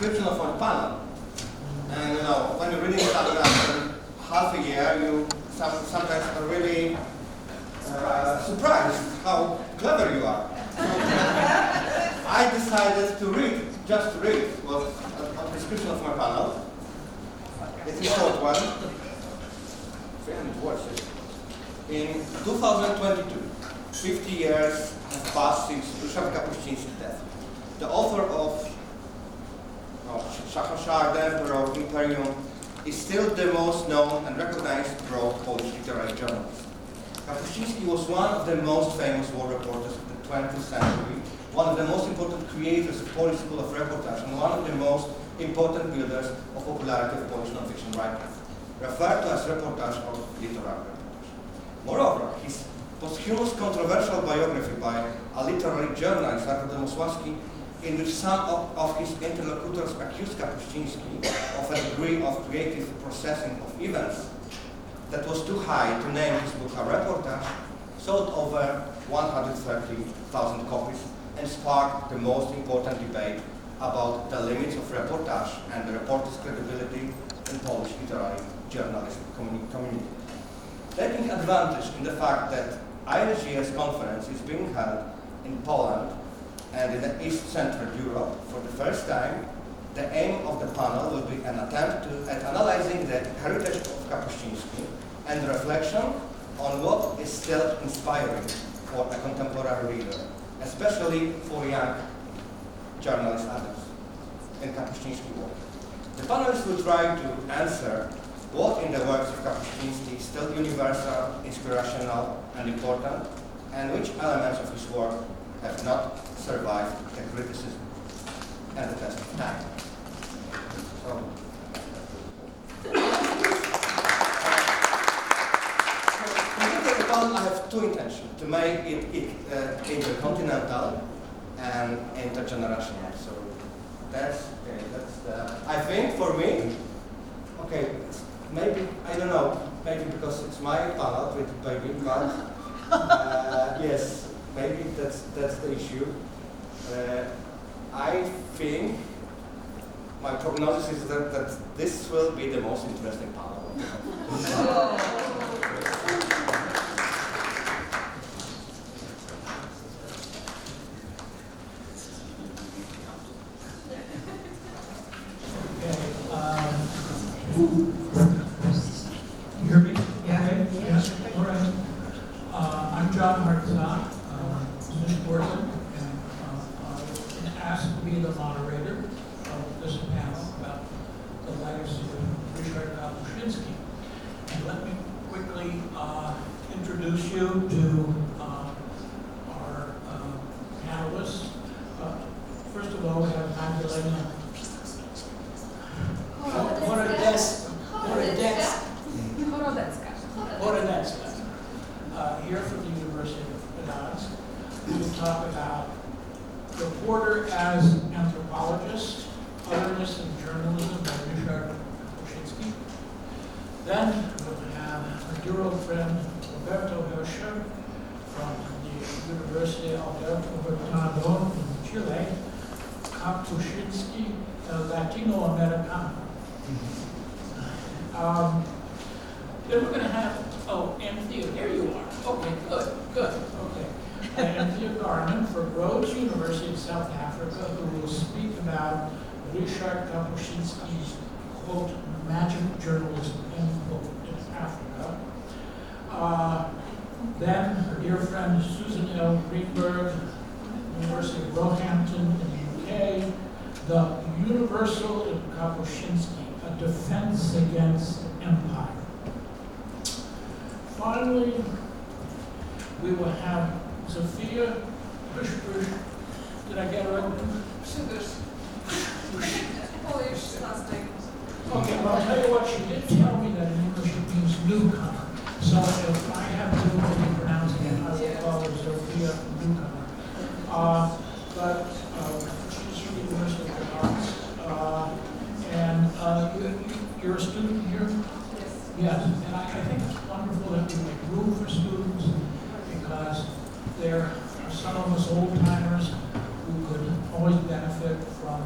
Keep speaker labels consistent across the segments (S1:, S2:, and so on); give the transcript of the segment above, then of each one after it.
S1: description of my panel. And you know, when you're reading something after half a year, you sometimes are really surprised how clever you are. I decided to read, just to read, was a description of my panel. It's a short one. 300 words. In 2022, 50 years have passed since Ryszard Kapuściński's death. The author of Herrscher, the Emperor of Imperium, is still the most known and recognized Polish literary journalist. Kapuscinski was one of the most famous war reporters of the 20th century, one of the most important creators of Polish school of reportage, and one of the most important builders of popularity of Polish non-fiction writing, referred to as reportage or literary reportage. Moreover, his posthumous controversial biography by a literary journalist, Roberto, in which some of his interlocutors accused Kapuscinski of a degree of creative processing of events that was too high to name his book a reportage, sold over 130,000 copies and sparked the most important debate about the limits of reportage and the reporter's credibility in Polish literary journalism community. Taking advantage in the fact that IALJS conference is being held in Poland and in East Central Europe for the first time, the aim of the panel will be an attempt at analyzing the heritage of Kapuscinski and reflection on what is still inspiring for a contemporary reader, especially for young journalist adults in Kapuscinski work. The panelists will try to answer what in the works of Kapuscinski is still universal, inspirational, and important, and which elements of his work have not survived the criticism and the test of time. So, I have two intentions: to make it intercontinental and intergenerational. So that's I think for me, okay, maybe I don't know, maybe because it's my panel with baby, but yes, maybe that's the issue. I think my prognosis is that this will be the most interesting panel.
S2: You hear me? Yeah. Okay. Yes. All right. I'm John Hartsock, in Cortland, and asked to be the moderator of this panel about the legacy of Ryszard Kapuściński. And let me quickly introduce you to our panelists. First of all, we have Magdalena. Horodecka, here from the University of Gdańsk. We will talk about reporter as anthropologist, Otherness in journalism by Ryszard Kapuściński. Then we'll have our dear old friend Roberto Herrscher from the Universidad Alberto, Hurtado in Chile, Kapuscinski, Latinoamericano. Then we're going to have, Anthea, there you are. Okay, good, okay. Anthea Garman from Rhodes University in South Africa, who will speak about Ryszard Kapuściński's, quote, magic journalism, end quote, in Africa. Then her dear friend Susan L. Greenberg, University of Roehampton in the UK, The Universal in Kapuscinski, a defense against empire. Finally, we will have Sophia Bush. Did I get it right? Okay, well, I'll tell you what, she did tell me that in English it means newcomer. So if I have difficulty pronouncing it, I will call her Sophia Newcomer. But she's from the University of the Arts. You're a student here? Yes, and I think it's wonderful that we make room for students because there are some of us old-timers who could always benefit from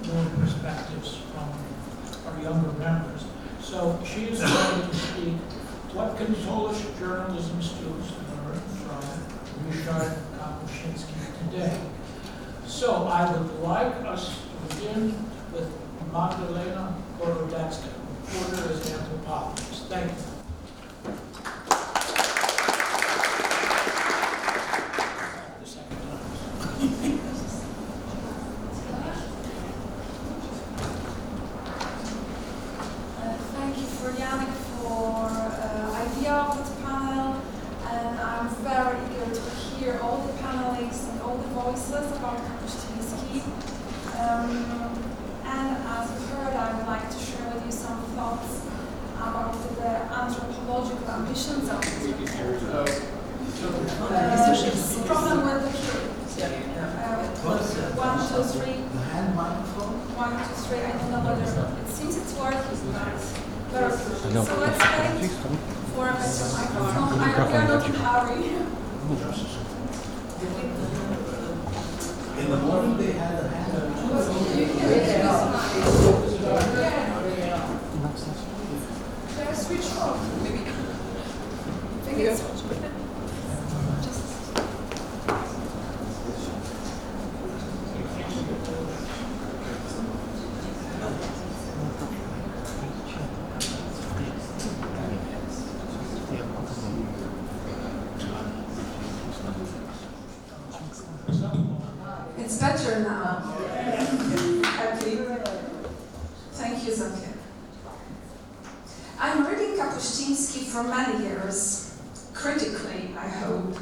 S2: more perspectives from our younger members. So she is ready to speak. What can Polish journalism students learn from Ryszard Kapuściński today? So I would like us to begin with Magdalena Horodecka, reporter as anthropologist. Thank you. The second time.
S3: Thank you for Janek for idea of the panel, and I'm very eager to hear all the panelists and all the voices about Kapuscinski. And as you heard, I would like to share with you some thoughts about the anthropological ambitions of this problem with the hearing. 1, 2, 3.
S4: The hand microphone?
S3: 1, 2, 3. I don't know whether it seems it's working, but very good. So let's wait for a better microphone. We are not in a hurry.
S4: In the morning they had a hand microphone.
S3: They're switched off. Maybe. I think it's switched. It's better now. Happy. Thank you, Anthea. I'm reading Kapuscinski for many years, critically, I hope,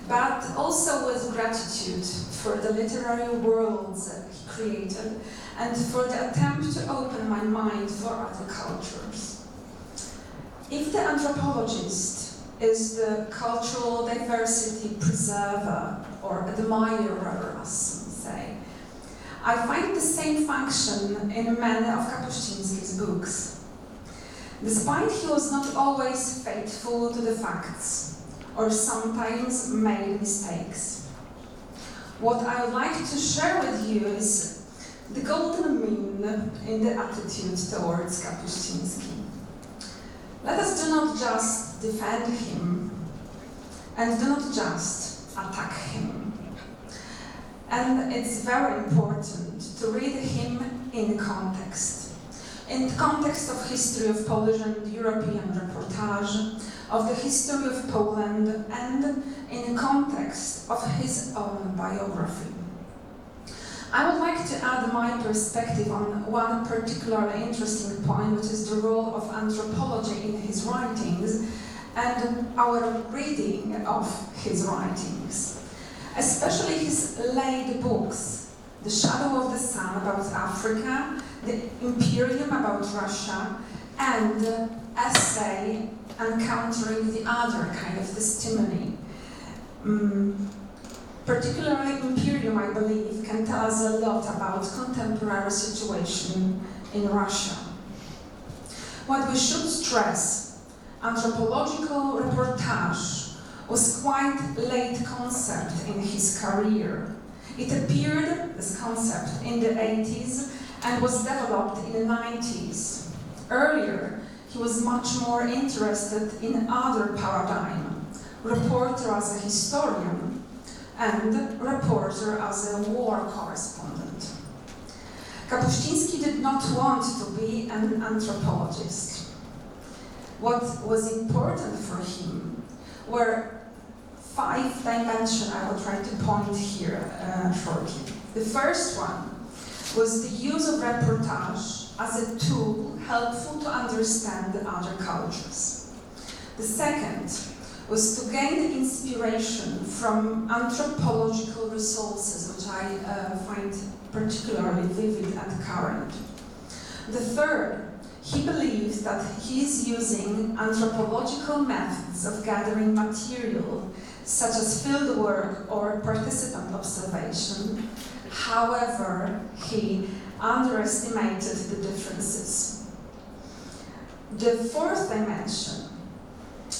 S3: but also with gratitude for the literary worlds that he created and for the attempt to open my mind for other cultures. If the anthropologist is the cultural diversity preserver or admirer, as some say, I find the same function in many of Kapuscinski's books. Despite he was not always faithful to the facts, or sometimes made mistakes. What I would like to share with you is the golden mean in the attitude towards Kapuscinski. Let us do not just defend him, and do not just attack him. And it's very important to read him in context. In the context of history of Polish and European reportage, of the history of Poland, and in context of his own biography. I would like to add my perspective on one particularly interesting point, which is the role of anthropology in his writings and our reading of his writings. Especially his late books, The Shadow of the Sun about Africa, The Imperium about Russia, and essay Encountering the Other kind of testimony. Particularly Imperium, I believe, can tell us a lot about contemporary situation in Russia. What we should stress, anthropological reportage was quite late concept in his career. It appeared, this concept, in the 80s and was developed in the 90s. Earlier, he was much more interested in other paradigm, reporter as a historian and reporter as a war correspondent. Kapuscinski did not want to be an anthropologist. What was important for him were 5 dimensions I will try to point here shortly. The first one was the use of reportage as a tool helpful to understand the other cultures. The second was to gain inspiration from anthropological resources, which I find particularly vivid and current. The third, he believes that he is using anthropological methods of gathering material, such as fieldwork or participant observation. However, he underestimated the differences. The fourth dimension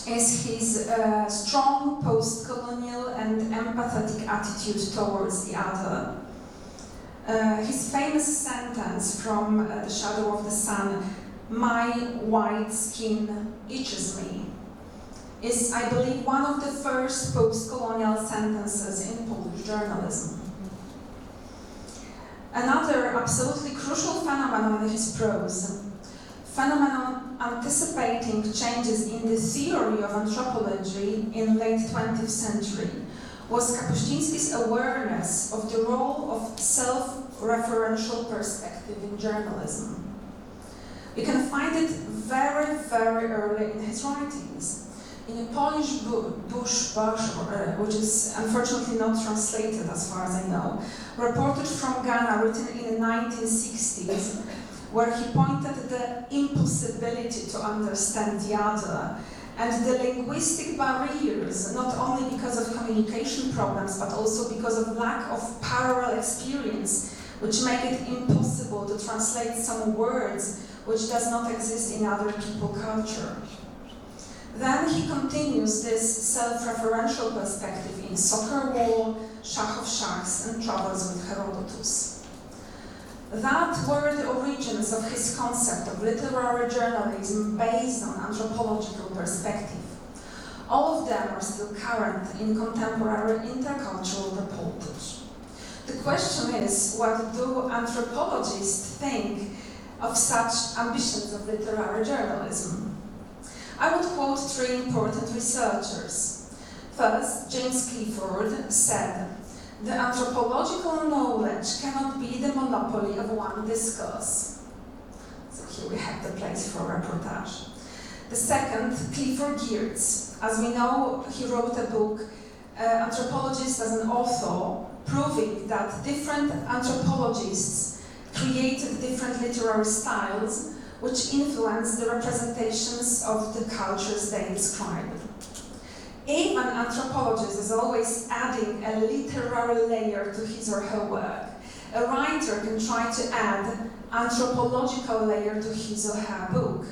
S3: is his strong post-colonial and empathetic attitude towards the other. his famous sentence from The Shadow of the Sun, "My white skin itches me," is, I believe, one of the first post-colonial sentences in Polish journalism. Another absolutely crucial phenomenon in his prose, phenomenon anticipating changes in the theory of anthropology in late 20th century, was Kapuscinski's awareness of the role of self-referential perspective in journalism. You can find it very, very early in his writings. In a Polish book, which is unfortunately not translated as far as I know, reported from Ghana, written in the 1960s, where he pointed the impossibility to understand the other and the linguistic barriers, not only because of communication problems, but also because of lack of parallel experience, which make it impossible to translate some words which does not exist in other people culture. Then he continues this self-referential perspective in Soccer Wall, Szach of Szachs, and Travels with Herodotus. That were the origins of his concept of literary journalism based on anthropological perspective. All of them are still current in contemporary intercultural reportage. The question is, what do anthropologists think of such ambitions of literary journalism? I would quote three important researchers. First, James Clifford said, "The anthropological knowledge cannot be the monopoly of one discourse." So here we have the place for reportage. The second, Clifford Geertz. As we know, he wrote a book, Anthropologist as an Author, proving that different anthropologists created different literary styles which influence the representations of the cultures they describe. If an anthropologist is always adding a literary layer to his or her work, a writer can try to add anthropological layer to his or her book.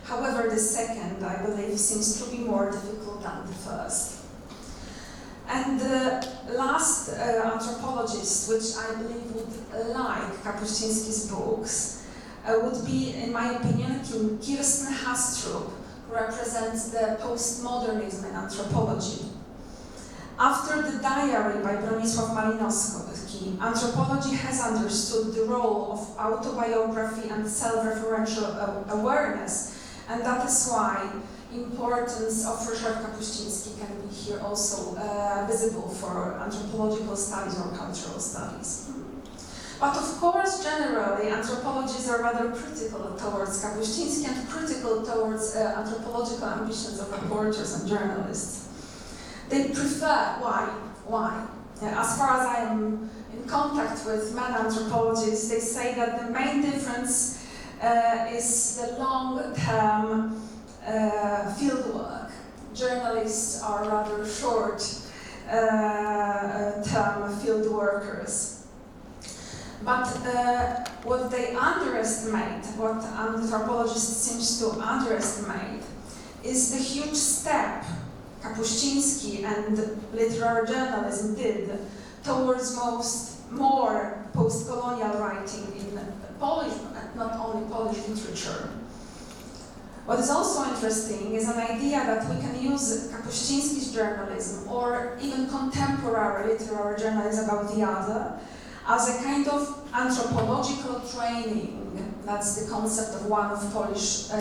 S3: However, the second, I believe, seems to be more difficult than the first. And the last anthropologist, which I believe would like Kapuscinski's books, would be, in my opinion, Kirsten Hastrup, who represents the postmodernism in anthropology. After the diary by Bronisław Malinowski, anthropology has understood the role of autobiography and self-referential awareness, and that is why importance of Ryszard Kapuściński can be here also visible for anthropological studies or cultural studies. But of course, generally, anthropologists are rather critical towards Kapuscinski and critical towards anthropological ambitions of reporters and journalists. They prefer, why? As far as I am in contact with many anthropologists, they say that the main difference is the long-term fieldwork. Journalists are rather short-term field workers. But what they underestimate, what anthropologists seem to underestimate, is the huge step Kapuscinski and literary journalism did towards more post-colonial writing in Polish, not only Polish literature. What is also interesting is an idea that we can use Kapuscinski's journalism or even contemporary literary journalism about the other as a kind of anthropological training. That's the concept of one of Polish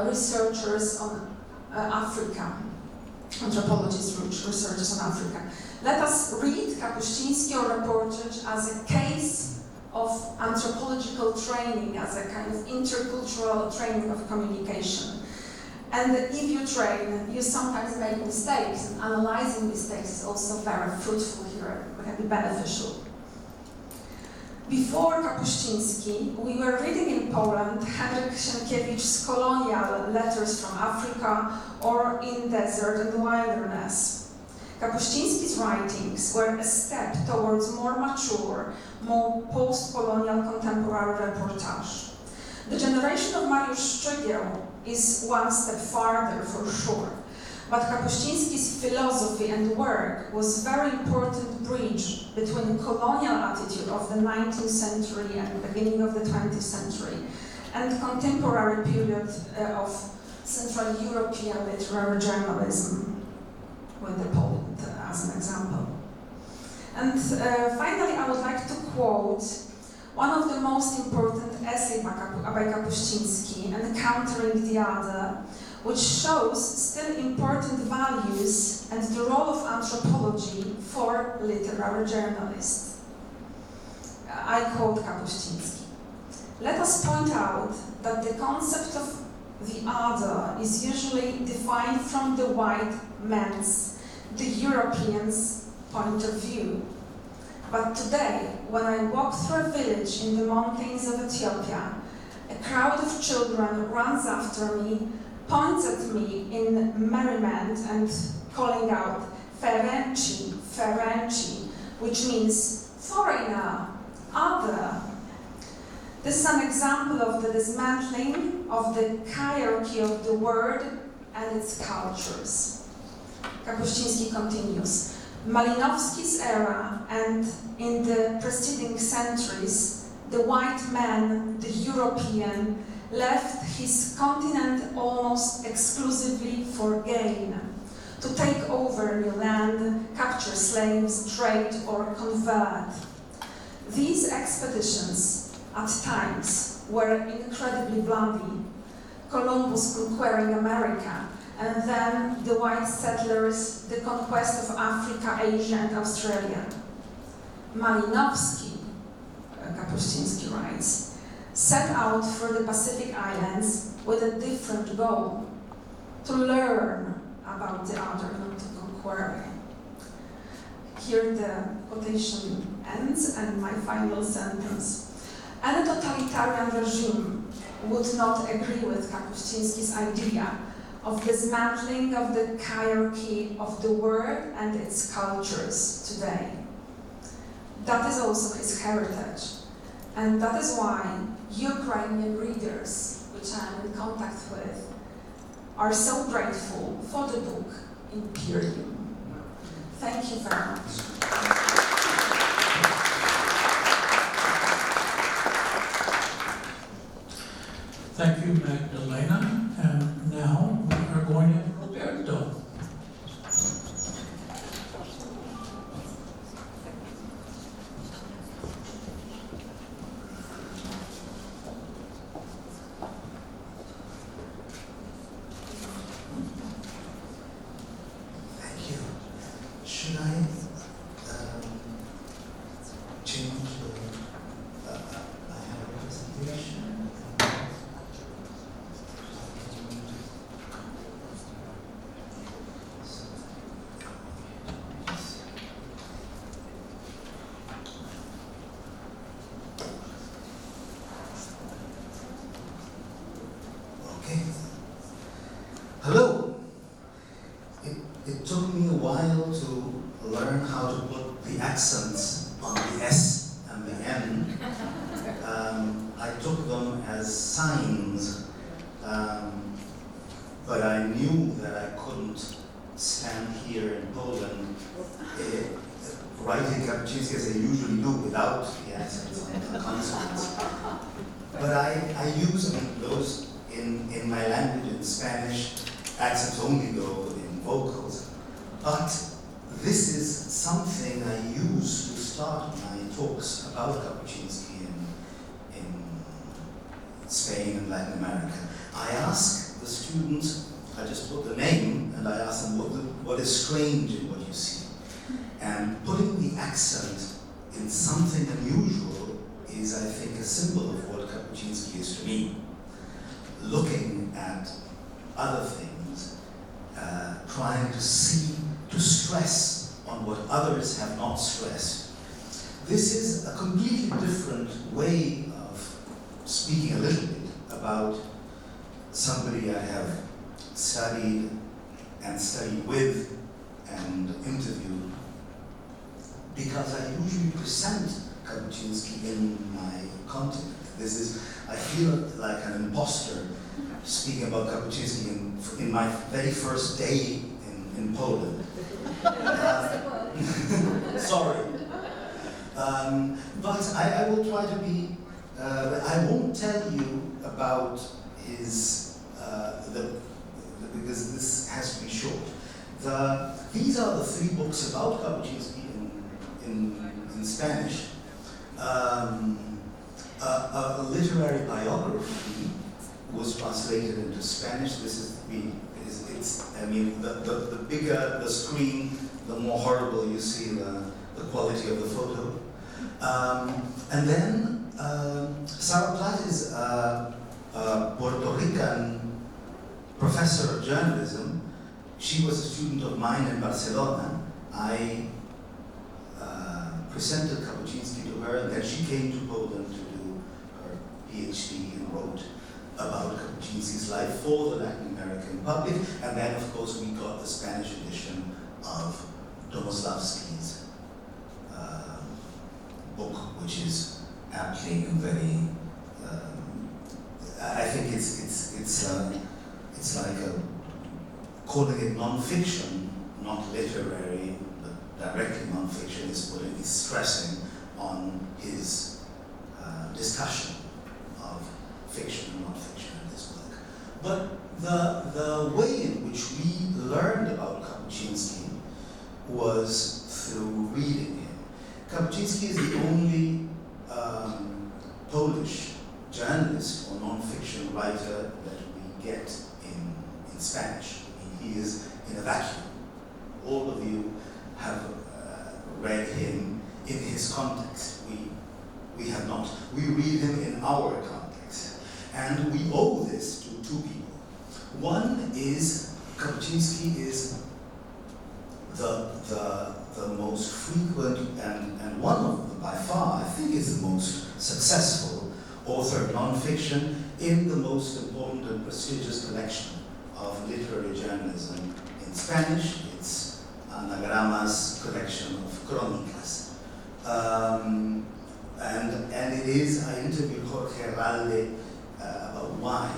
S3: researchers on Africa, anthropologists, researchers on Africa. Let us read Kapuscinski or reportage as a case of anthropological training, as a kind of intercultural training of communication. And if you train, you sometimes make mistakes, and analyzing mistakes is also very fruitful here, it can be beneficial. Before Kapuscinski, we were reading in Poland Henryk Sienkiewicz's colonial letters from Africa or In Desert and Wilderness. Kapuscinski's writings were a step towards more mature, more post-colonial contemporary reportage. The generation of Mariusz Szczygieł is one step farther for sure. But Kapuscinski's philosophy and work was a very important bridge between colonial attitude of the 19th century and beginning of the 20th century and contemporary period of Central European literary journalism, with the Poland as an example. And finally, I would like to quote one of the most important essays by Kapuscinski, Encountering the Other, which shows still important values and the role of anthropology for literary journalists. I quote Kapuscinski. Let us point out that the concept of the other is usually defined from the white man's, the European's point of view. But today, when I walk through a village in the mountains of Ethiopia, a crowd of children runs after me, points at me in merriment and calling out, Ferenci, Ferenci, which means foreigner, other. This is an example of the dismantling of the hierarchy of the word and its cultures. Kapuscinski continues. Malinowski's era and in the preceding centuries, the white man, the European, left his continent almost exclusively for gain, to take over new land, capture slaves, trade, or convert. These expeditions, at times, were incredibly bloody. Columbus conquering America, and then the white settlers, the conquest of Africa, Asia, and Australia. Malinowski, Kapuscinski writes, set out for the Pacific Islands with a different goal, to learn about the other, not to conquer. Here the quotation ends, and my final sentence. Any totalitarian regime would not agree with Kapuscinski's idea of dismantling of the hierarchy of the world and its cultures today. That is also his heritage, and that is why Ukrainian readers, which I am in contact with, are so grateful for the book Imperium. Thank you very much.
S2: Thank you, Magdalena. And now we are going to Roberto.
S4: Thank you. Should I change the, I have a presentation. Hello. It took me a while to learn how to put the accents on the S and the N. I took them as signs, but I knew that I couldn't stand here in Poland writing Kapuscinski as I usually do without the accents on the consonants. But I use those in my language, in Spanish. Accents only go in vocals, but this is something I use to start my talks about Kapuscinski in Spain and Latin America. I ask the students, I just put the name, and I ask them what is strange in what you see. And putting the accent in something unusual is, I think, a symbol of what Kapuscinski is to me. Looking at other things, trying to see, to stress on what others have not stressed. This is a completely different way of speaking a little bit about somebody I have studied and studied with and interviewed, because I usually present Kapuscinski in my continent. I feel like an imposter speaking about Kapuscinski in my very first day in Poland. Sorry. But I will try to be, I won't tell you about his, because this has to be short. These are the 3 books about Kapuscinski in Spanish. A literary biography was translated into Spanish. This is I mean, the bigger the screen, the more horrible you see the quality of the photo. And then Sarah Platt is a Puerto Rican professor of journalism. She was a student of mine in Barcelona. I presented Kapuscinski to her, and then she came to Poland to do her PhD and wrote about Kapuscinski's life for the Latin American public. And then, of course, we got the Spanish edition of Domoslavski's book, which is aptly and very. I think it's like calling it non-fiction, not literary, but directly non-fiction is what it is stressing on his discussion of fiction and non-fiction in this work. But the way in which we learned about Kapuscinski was through reading him. Kapuscinski is the only Polish journalist or non-fiction writer that we get in Spanish. I mean, he is in a vacuum. All of you have read him in his context. We have not. We read him in our context. And we owe this to 2 people. One is, Kapuscinski is the most frequent and one of them, by far, I think is the most successful author of non-fiction in the most important and prestigious collection of literary journalism in Spanish. It's Anagrama's collection of Crónicas. And it is, I interviewed Jorge Herralde about why,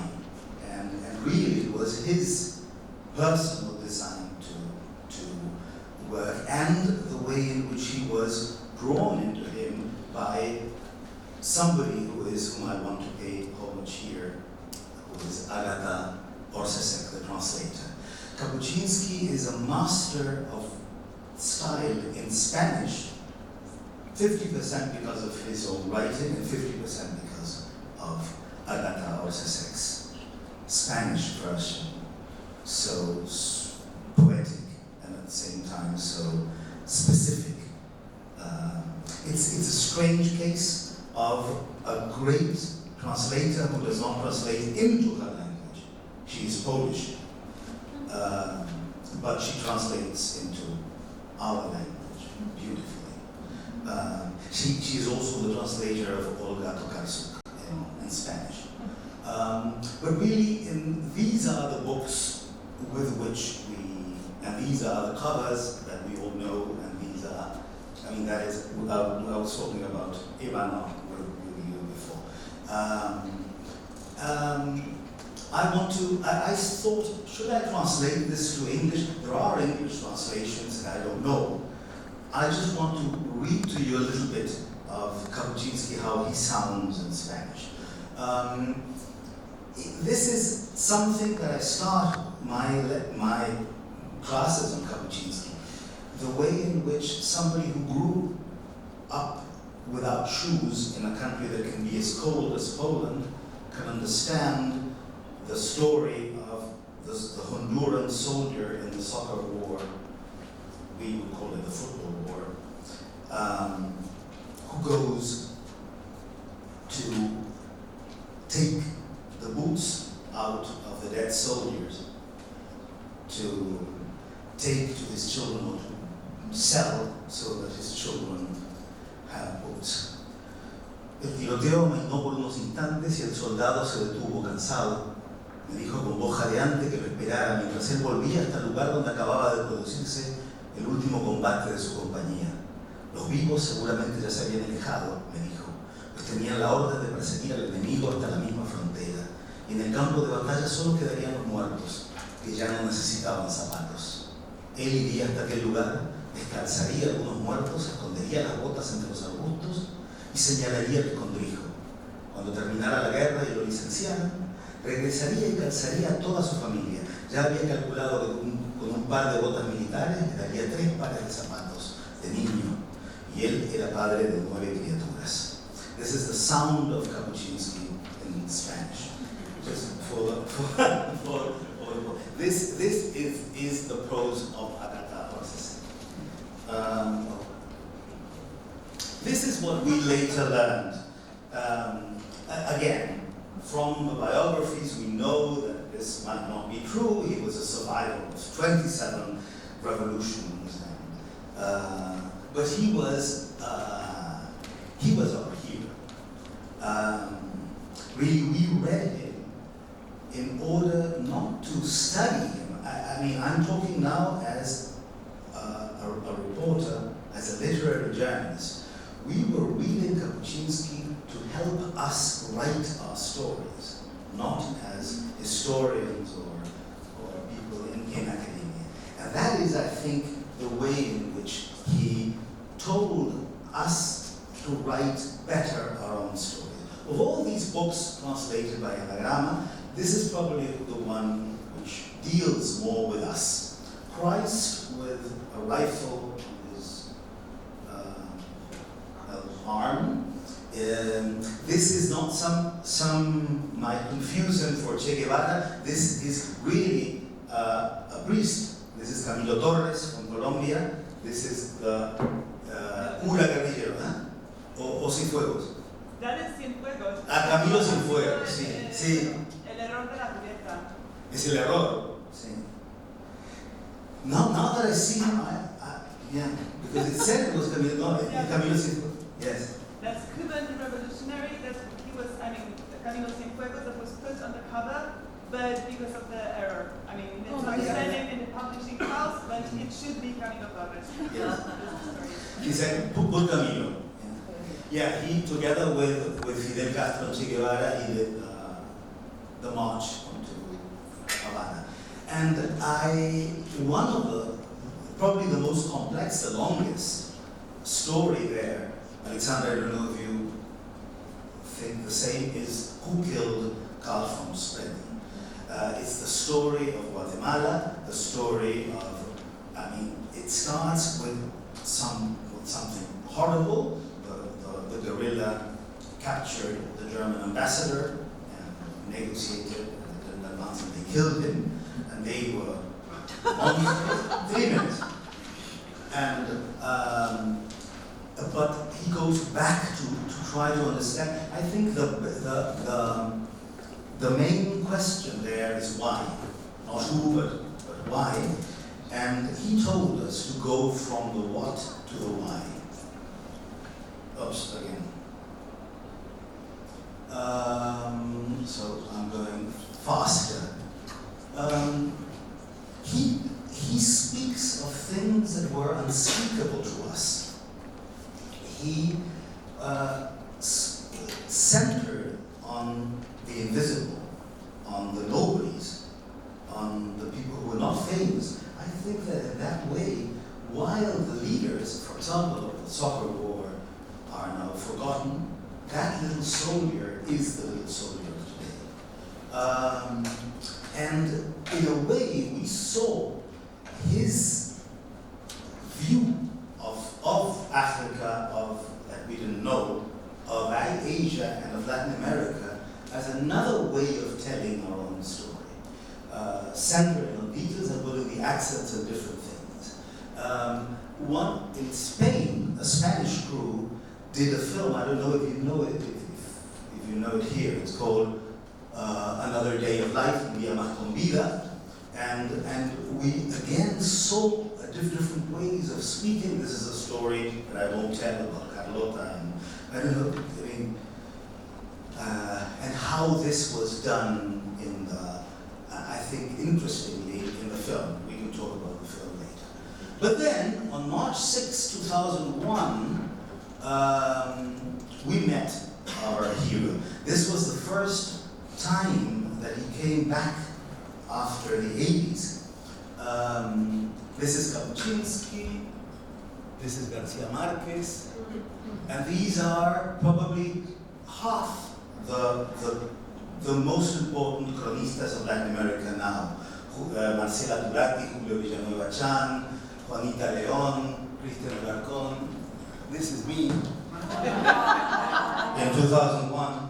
S4: and really it was his personal design to work, and the way in which he was drawn into him by somebody whom I want to pay homage here, who is Agata Orsesek, the translator. Kapuscinski is a master of style in Spanish, 50% because of his own writing and 50% because of Agata Orsesek's Spanish version. So poetic and at the same time so specific. It's a strange case of a great translator who does not translate into her language. She is Polish, but she translates into our language beautifully. She is also the translator of Olga Tokarczuk in Spanish. But really, these are the books with which and these are the covers that we all know, and these are, I mean, that is, I was talking about Ivana with you before. I thought, should I translate this to English? There are English translations, and I don't know. I just want to read to you a little bit of Kapuscinski, how he sounds in Spanish. This is something that I start my classes on Kapuscinski. The way in which somebody who grew up without shoes in a country that can be as cold as Poland can understand the story of the Honduran soldier in the soccer war, we would call it the football war, who goes to take the boots out of the dead soldiers, to take to his children or to sell so that his children have boots. El tiroteo amainó por unos instantes y el soldado se detuvo cansado. Me dijo con voz jadeante que lo esperara mientras él volvía hasta el lugar donde acababa de producirse el último combate de su compañía. Los vivos seguramente ya se habían alejado, me dijo, pues tenían la orden de perseguir al enemigo hasta la misma frontera. Y en el campo de batalla solo quedarían los muertos, que ya no necesitaban zapatos. Él iría hasta aquel lugar, descalzaría algunos muertos, escondería las botas entre los arbustos y señalaría el escondrijo. Cuando terminara la guerra y lo licenciaran, regresaría y calzaría a toda su familia. Ya había calculado que con un par de botas militares le daría 3 pares de zapatos de niño. Y él era padre de 9 criaturas. This is the sound of Kapuscinski in Spanish. Just this is the prose of Agatha Christie. This is what we later learned. Again, from the biographies, we know that this might not be true. He was a survivor of 27 revolutions, but he was our hero. Really, we read him in order not to study him. I mean, I'm talking now as a reporter, as a literary journalist. We were reading Kapuscinski to help us write our stories, not as historians or people in academia. And that is, I think, the way in which he told us to write better our own stories. Of all these books translated by Anagrama, this is probably the one which deals more with us. Christ with a rifle on his arm. This is not some might confuse him for Che Guevara. This is really a priest. This is Camilo Torres from Colombia. This is the cura guerrillero, o Cienfuegos.
S5: That is Cienfuegos.
S4: Camilo Cienfuegos, sí, sí.
S5: El error de la ruleta.
S4: Es el error, sí. Now that I see him, yeah, because it said it was Camilo, no, Camilo Cienfuegos, yes.
S5: That's Cuban revolutionary. He was, Camilo Cienfuegos that was put on the cover, but because of the error. It's understanding in the publishing house, but it should be Camilo Torres.
S4: Yes. He said, put Camilo. Yeah, he, together with Fidel Castro and Che Guevara, he did the march onto Havana. And one of the, probably the most complex, the longest story there, Alexander, I don't know if you think the same, is who killed Carl von Spreading. It's the story of Guatemala, the story of, it starts with something horrible. The guerrilla captured the German ambassador and negotiated, and they killed him, and they were on 3 minutes. And but he goes back to try to understand. I think the main question there is why, not who, but why. And he told us to go from the what to the why. Oops, again. So I'm going faster. He speaks of things that were unspeakable to us. He centered on the invisible, on the nobodies, on the people who were not famous. I think that in that way, while the leaders, for example, of the soccer war, are now forgotten, that little soldier is the little soldier of today. And in a way, we saw his view of Africa, that we didn't know, of Asia and of Latin America, as another way of telling our own story, centering on details and putting the accents on different things. One in Spain, a Spanish crew did a film. I don't know if you know it. If you know it here, it's called Another Day of Life, Un Día Más Con Vida, and we again saw different ways of speaking. This is a story that I won't tell about Carlota, and I don't know. And how this was done in the, I think interestingly, in the film. We can talk about the film later. But then, on March 6, 2001, we met our hero. This was the first time that he came back after the 80s. This is Kapuscinski, this is Garcia Marquez, and these are probably half the most important cronistas of Latin America now. Marcela Turati, Julio Villanueva Chan, Juanita León, Cristian Alarcón. This is me in 2001.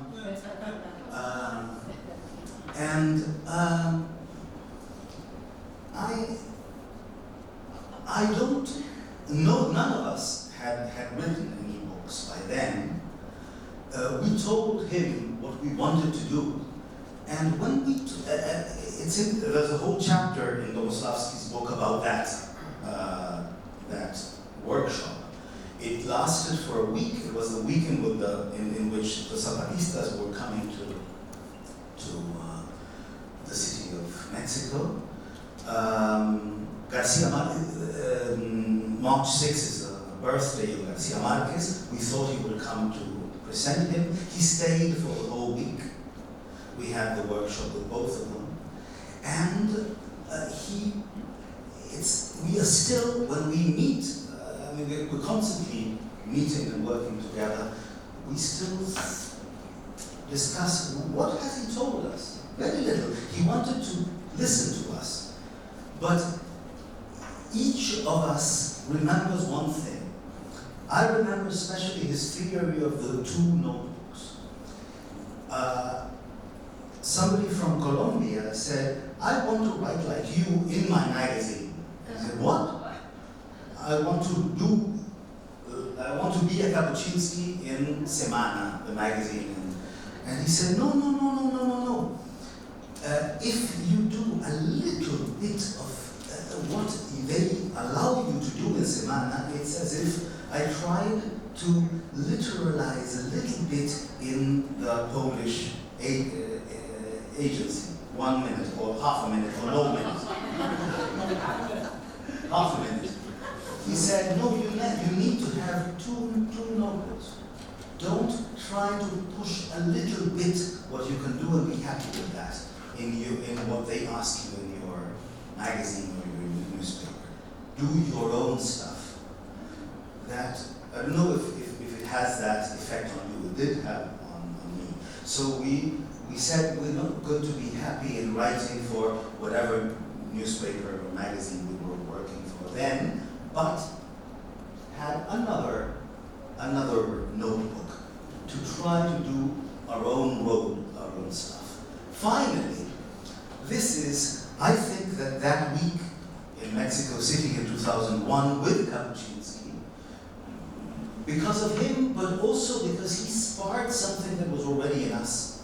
S4: I don't know, none of us had written any books by then. We told him what we wanted to do. And when we, there's a whole chapter in Domoslavski's book about that workshop. It lasted for a week. It was the weekend with in which the Zapatistas were coming to the city of Mexico. March 6th is the birthday of Garcia Marquez. We thought he would come to present him. He stayed for the whole week. We had the workshop with both of them. And we are still, when we meet, we're constantly meeting and working together, we still discuss what has he told us. Very little. He wanted to listen to us. But each of us remembers one thing. I remember especially his theory of the two notebooks. Somebody from Colombia said, I want to write like you in my magazine. I said, what? I want to be a Kapuscinski in Semana, the magazine. And he said, no. If you do a little bit of what they allow you to do in Semana, it's as if I tried to literalize a little bit in the Polish agency. 1 minute, or half a minute, or no minute. Half a minute. He said, no, you need to have two notebooks. Don't try to push a little bit what you can do and be happy with that in what they ask you in your magazine or your newspaper. Do your own stuff. That, I don't know if it has that effect on you. It did have on me. So we said we're not going to be happy in writing for whatever newspaper or magazine we were working for then, but had another notebook to try to do our own road, our own stuff. Finally, I think that week in Mexico City in 2001 with Kapuscinski, because of him, but also because he sparked something that was already in us.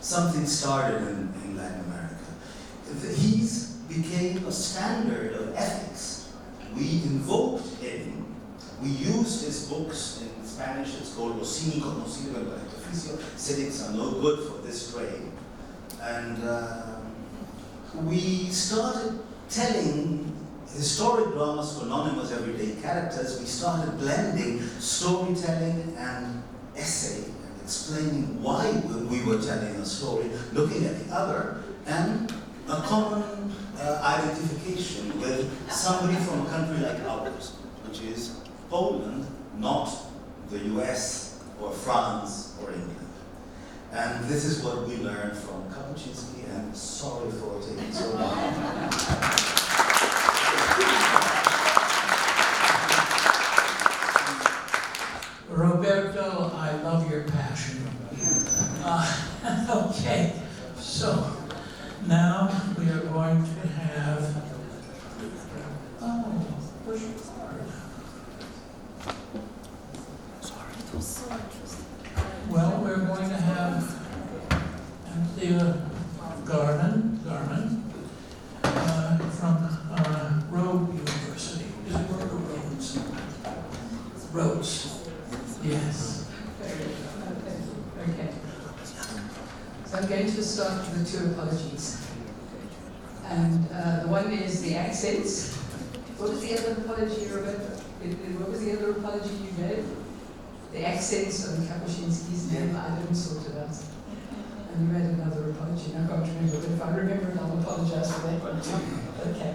S4: Something started in Latin America. He became a standard of ethics. We invoked him. We used his books in Spanish. It's called Los Cínicos no sirven para este oficio. Cynics are no good for this trade. And we started telling historic dramas for anonymous everyday characters. We started blending storytelling and essay and explaining why we were telling a story, looking at the other, and a common identification with somebody from a country like ours, which is Poland, not the US or France or England. And this is what we learned from Kapuscinski, and sorry for taking so long.
S2: Roberto, I love your passion. Okay, so now we are going to have, well, we're going to have Anthea Garman from Rhodes University. Is it Rhodes? Rhodes. Yes.
S6: Okay. So I'm going to start with two apologies. And the one is the accents. What was the other apology, Roberto? What was the other apology you gave? The accents on Kapuscinski's name, I didn't sort it out. And you made another apology, I can't remember, but if I remember it, I'll apologize for that one too. Okay.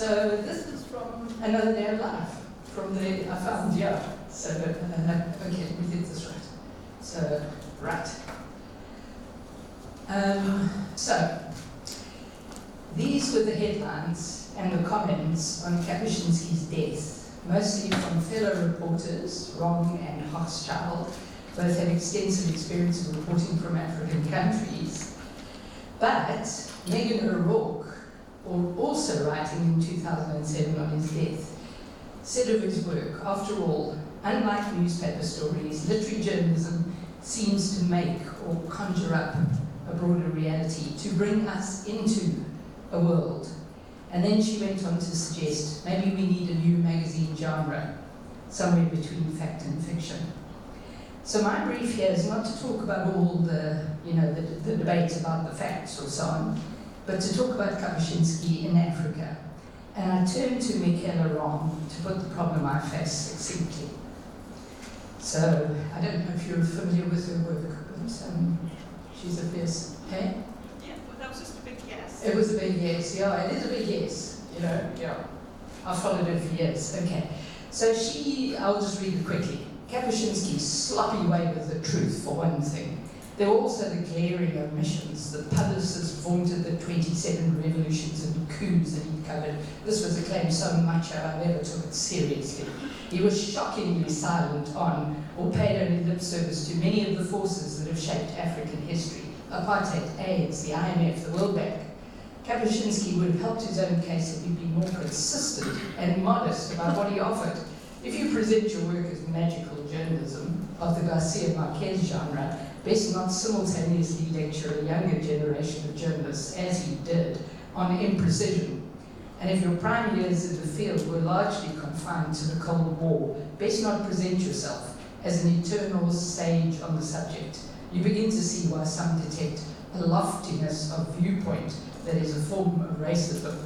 S6: So this is from Another Day of Life, from the I found here. So, okay, we did this right. So, right. So, these were the headlines and the comments on Kapuscinski's death, mostly from fellow reporters, Ron and Hochschild. Both had extensive experience of reporting from African countries. But Megan O'Rourke, also writing in 2007 on his death, said of his work, after all, unlike newspaper stories, literary journalism seems to make or conjure up a broader reality, to bring us into a world. And then she went on to suggest maybe we need a new magazine genre, somewhere between fact and fiction. So my brief here is not to talk about all the, the debate about the facts or so on, but to talk about Kapuscinski in Africa. And I turn to Michaela Ron to put the problem I face succinctly. So I don't know if you're familiar with her work, but she's a fierce, hey?
S5: Yeah, well, that was just a big yes.
S6: It was a big yes, yeah, it is a big yes, yeah. I followed her for years, okay. So I'll just read it quickly. Kapuscinski's sloppy way with the truth, for one thing. There were also the glaring omissions. The publicists vaunted the 27 revolutions and coups that he'd covered. This was a claim so macho I never took it seriously. He was shockingly silent on, or paid only lip service to, many of the forces that have shaped African history. Apartheid, AIDS, the IMF, the World Bank. Kapuscinski would have helped his own case if he'd been more consistent and modest about what he offered. If you present your work as magical journalism of the Garcia Marquez genre, best not simultaneously lecture a younger generation of journalists, as he did, on imprecision. And if your prime years in the field were largely confined to the Cold War, best not present yourself as an eternal sage on the subject. You begin to see why some detect a loftiness of viewpoint that is a form of racism.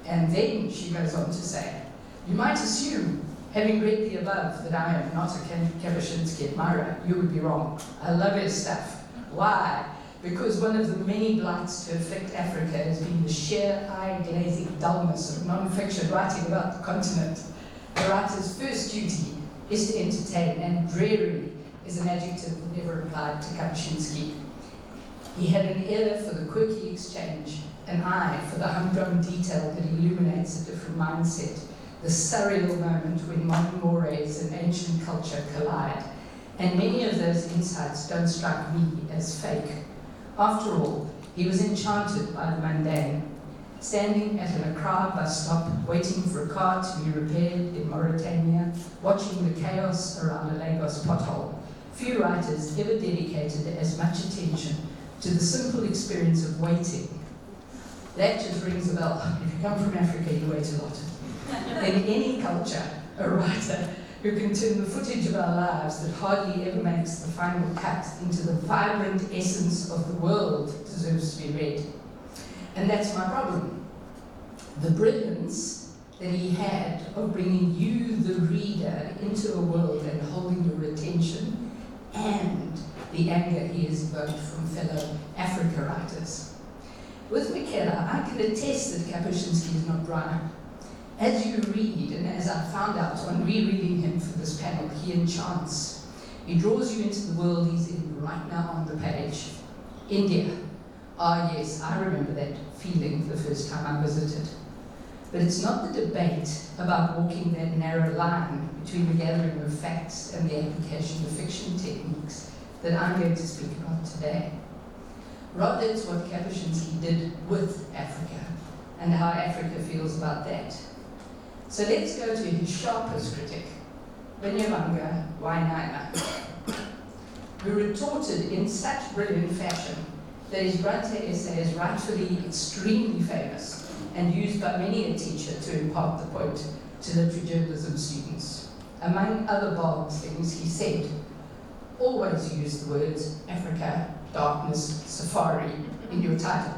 S6: And then she goes on to say, you might assume, having read the above, that I am not a Kapuscinski admirer. You would be wrong. I love his stuff. Why? Because one of the many blights to afflict Africa has been the sheer eye-glazing dullness of non-fiction writing about the continent. The writer's first duty is to entertain, and dreary is an adjective that never applied to Kapuscinski. He had an ear for the quirky exchange, an eye for the humdrum detail that illuminates a different mindset, the surreal moment when modern mores and ancient culture collide. And many of those insights don't strike me as fake. After all, he was enchanted by the mundane. Standing at an Accra bus stop, waiting for a car to be repaired in Mauritania, watching the chaos around a Lagos pothole. Few writers ever dedicated as much attention to the simple experience of waiting. That just rings a bell. If you come from Africa, you wait a lot. In any culture, a writer who can turn the footage of our lives that hardly ever makes the final cut into the vibrant essence of the world deserves to be read. And that's my problem. The brilliance that he had of bringing you, the reader, into a world and holding your attention, and the anger he has evoked from fellow Africa writers. With Michaela, I can attest that Kapuscinski is not dry. As you read, and as I found out on rereading him for this panel, he enchants. He draws you into the world he's in right now on the page. India. Ah, yes, I remember that feeling the first time I visited. But it's not the debate about walking that narrow line between the gathering of facts and the application of fiction techniques that I'm going to speak about today. Rather, it's what Kapuscinski did with Africa and how Africa feels about that. So let's go to his sharpest critic, Binyamanga Wainaina, who retorted in such brilliant fashion that his Brante essay is rightfully extremely famous and used by many a teacher to impart the point to literary journalism students. Among other bold things, he said, always use the words Africa, darkness, safari in your title.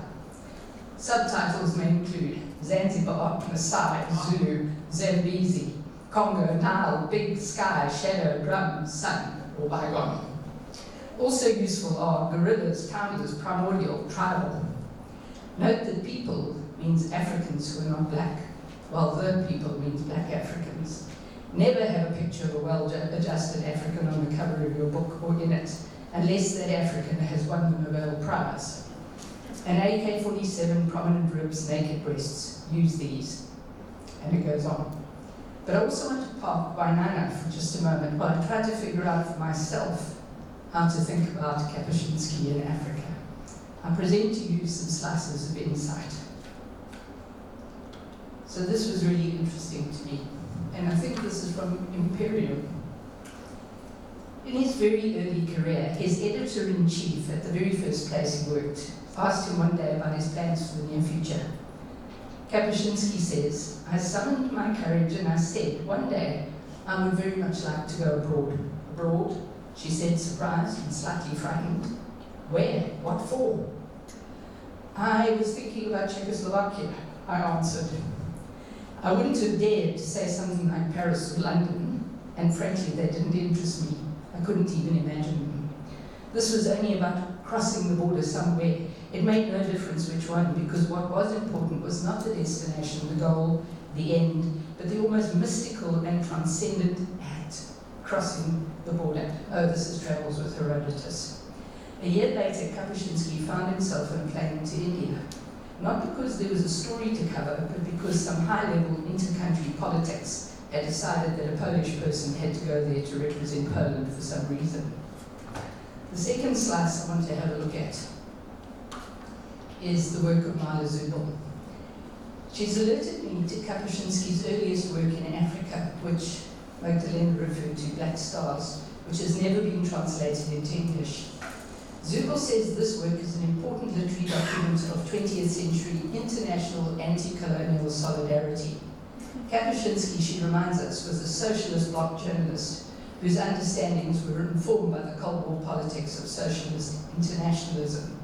S6: Subtitles may include Zanzibar, Maasai, Zulu, Zambezi, Congo, Nile, Big Sky, Shadow, Drum, Sun, or Bygone. Also useful are gorillas, founders, primordial, tribal. Note that people means Africans who are not black. while the people means black Africans. Never have a picture of a well-adjusted African on the cover of your book or in it, unless that African has won the Nobel Prize. An AK-47, prominent ribs, naked breasts, use these. And it goes on. But I also want to park by Nana for just a moment while I try to figure out for myself how to think about Kapuscinski in Africa. I present to you some slices of insight. So this was really interesting to me. And I think this is from Imperial. In his very early career, his editor-in-chief at the very first place he worked asked him one day about his plans for the near future. Kapuscinski says, I summoned my courage and I said, one day I would very much like to go abroad. Abroad? She said, surprised and slightly frightened. Where? What for? I was thinking about Czechoslovakia, I answered. I wouldn't have dared to say something like Paris or London, and frankly, they didn't interest me. I couldn't even imagine them. This was only about crossing the border somewhere. It made no difference which one, because what was important was not the destination, the goal, the end, but the almost mystical and transcendent act, crossing the border. Oh, this is Travels with Herodotus. A year later, Kapuscinski found himself on a plane to India. Not because there was a story to cover, but because some high-level inter-country politics had decided that a Polish person had to go there to represent Poland for some reason. The second slice I want to have a look at is the work of Mala Zubel. She's alerted me to Kapuscinski's earliest work in Africa, which Magdalena referred to, Black Stars, which has never been translated into English. Zubel says this work is an important literary document of 20th century international anti-colonial solidarity. Kapuscinski, she reminds us, was a socialist bloc journalist whose understandings were informed by the Cold War politics of socialist internationalism.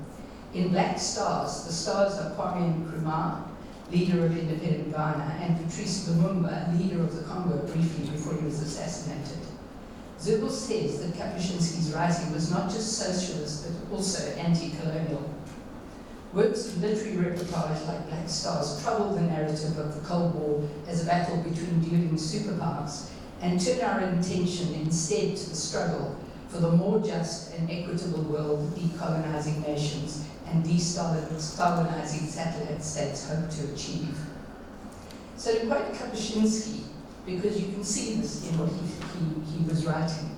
S6: In Black Stars, the stars are Kwame Nkrumah, leader of independent Ghana, and Patrice Lumumba, leader of the Congo briefly before he was assassinated. Zubel says that Kapuscinski's writing was not just socialist, but also anti-colonial. Works of literary reportage like Black Stars trouble the narrative of the Cold War as a battle between dueling superpowers and turn our attention instead to the struggle for the more just and equitable world decolonizing nations and de-Stalinizing satellite states hope to achieve. So to quote Kapuscinski, because you can see this in what he was writing.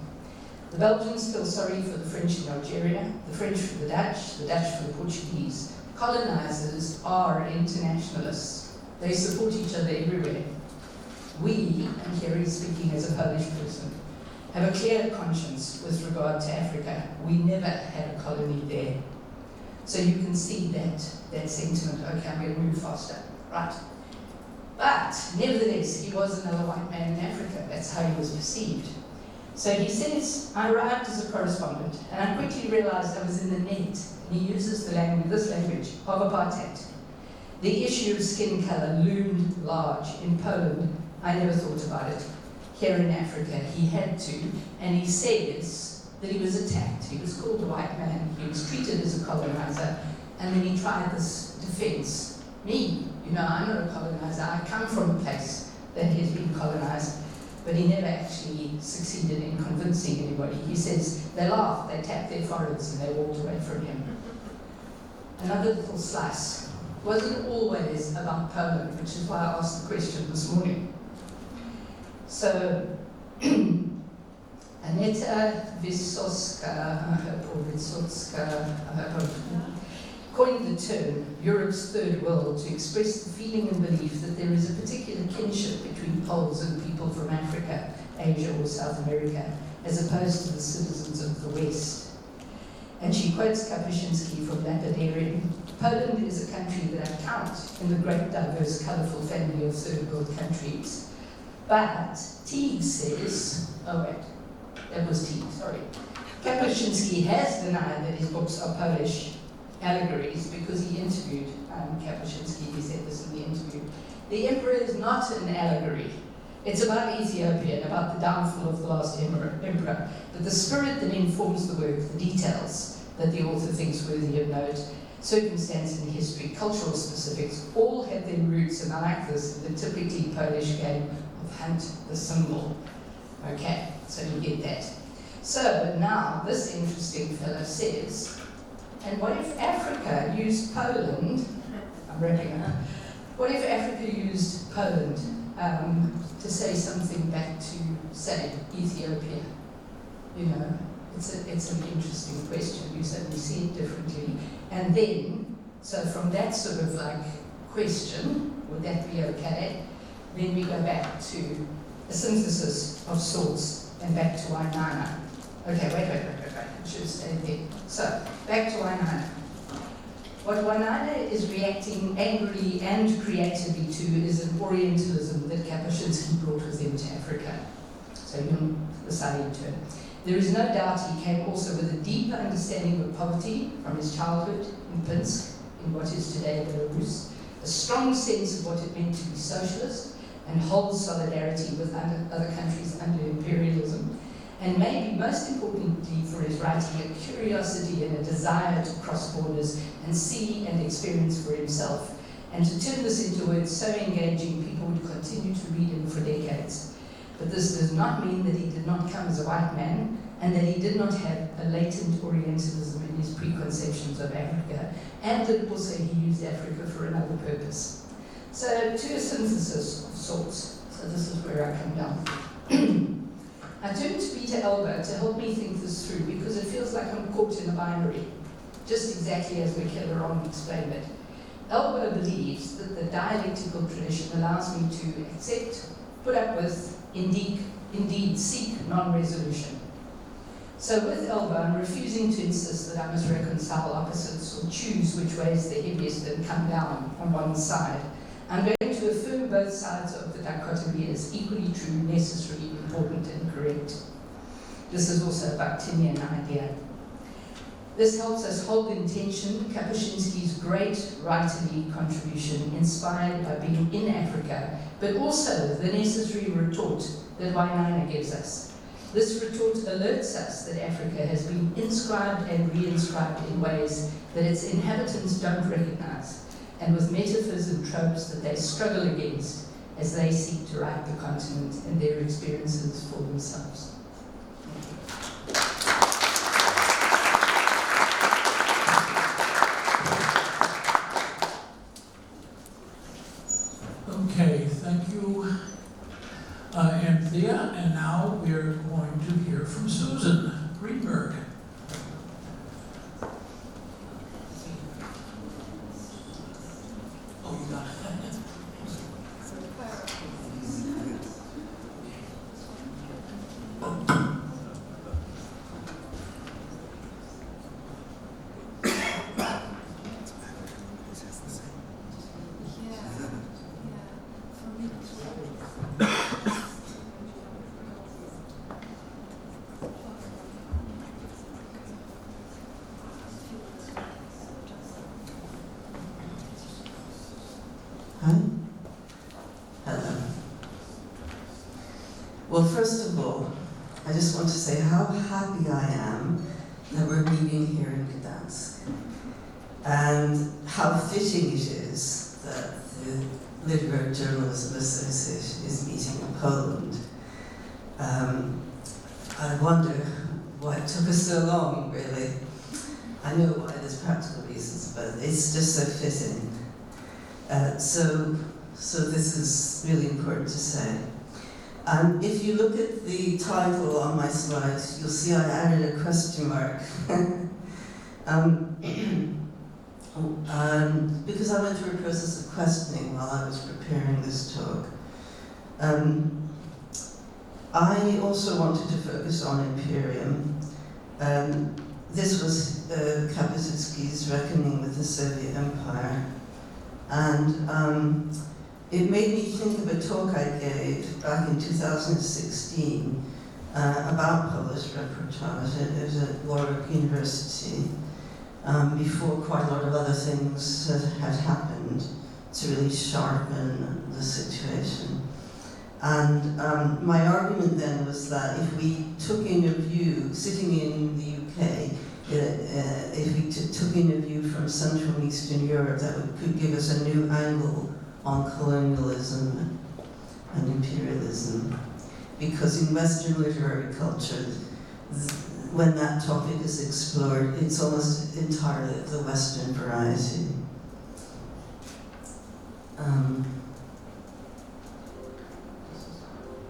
S6: The Belgians feel sorry for the French in Algeria, the French for the Dutch for the Portuguese. Colonizers are internationalists. They support each other everywhere. We, and here he's speaking as a Polish person, have a clear conscience with regard to Africa. We never had a colony there. So you can see that sentiment. Okay, I'm going to move faster. Right. But, nevertheless, he was another white man in Africa. That's how he was perceived. So he says, I arrived as a correspondent, and I quickly realized I was in the net. And he uses this language of apartheid. The issue of skin color loomed large. In Poland, I never thought about it. Here in Africa, he had to, and he says that he was attacked. He was called a white man. He was treated as a colonizer, and then he tried this defense. Me, I'm not a colonizer. I come from a place that has been colonized, but he never actually succeeded in convincing anybody. He says they laughed, they tapped their foreheads, and they walked away from him. Another little slice. Wasn't always about Poland, which is why I asked the question this morning. So, Aneta Wysocka, coined the term Europe's third world to express the feeling and belief that there is a particular kinship between Poles and people from Africa, Asia or South America, as opposed to the citizens of the West. And she quotes Kapuscinski from Lapidarian. Poland is a country that I count in the great, diverse, colourful family of third world countries. But Teague says, that was Teague, sorry. Kapuscinski has denied that his books are Polish allegories because he interviewed Kapuscinski. He said this in the interview. The Emperor is not an allegory. It's about Ethiopia and about the downfall of the last emperor. But the spirit that informs the work, the details that the author thinks worthy of note, circumstance in history, cultural specifics, all have their roots, and I like this, the typically Polish game of hunt the symbol. Okay, so you get that. So now this interesting fellow says, and what if Africa used Poland, I'm wrapping up, what if Africa used Poland to say something back to, say, Ethiopia? You know, it's an interesting question. You certainly see it differently. And then, so from that sort of like question, would that be okay? Then we go back to a synthesis of sorts and back to Wainaina. Okay, wait. I should have stayed there. So, back to Wainaina. What Wainaina is reacting angrily and creatively to is an Orientalism that Kapuscinski brought with him to Africa. So you're the side turn. There is no doubt he came also with a deeper understanding of poverty from his childhood in Pinsk, in what is today Belarus, a strong sense of what it meant to be socialist, and hold solidarity with other countries under imperialism, and maybe most importantly for his writing, a curiosity and a desire to cross borders and see and experience for himself, and to turn this into words so engaging people would continue to read him for decades. But this does not mean that he did not come as a white man, and that he did not have a latent Orientalism in his preconceptions of Africa, and that also he used Africa for another purpose. So, to a synthesis of sorts. So this is where I come down. I turned to Peter Elba to help me think this through, because it feels like I'm caught in a binary, just exactly as Miklas-Frankowski explained it. Elba believes that the dialectical tradition allows me to accept, put up with, indeed seek non-resolution. So with Elba, I'm refusing to insist that I must reconcile opposites or choose which way is the heaviest and come down on one side. I'm going to affirm both sides of the dichotomy as equally true, necessary, important, and correct. This is also a Bakhtinian idea. This helps us hold in tension Kapuscinski's great writerly contribution, inspired by being in Africa, but also the necessary retort that Wainaina gives us. This retort alerts us that Africa has been inscribed and re-inscribed in ways that its inhabitants don't recognize, and with metaphors and tropes that they struggle against as they seek to write the continent and their experiences for themselves.
S2: Okay, thank you, Anthea. And now we're going to hear from Susan Greenberg. Oh, you got it.
S7: Well, first of all, I just want to say how happy I am that we're meeting here in Gdańsk, and how fitting it is that the Literary Journalism Association is meeting in Poland. I wonder why it took us so long, really. I know why, there's practical reasons, but it's just so fitting. So this is really important to say. If you look at the title on my slides, you'll see I added a question mark. Because I went through a process of questioning while I was preparing this talk. I also wanted to focus on Imperium. This was Kapuscinski's reckoning with the Soviet Empire. And it made me think of a talk I gave back in 2016 about Polish reportage. It was at Warwick University, before quite a lot of other things had happened to really sharpen the situation. And my argument then was that if we took in a view, sitting in the UK, if we took in a view from Central and Eastern Europe, that could give us a new angle on colonialism and imperialism. Because in Western literary culture, when that topic is explored, it's almost entirely of the Western variety.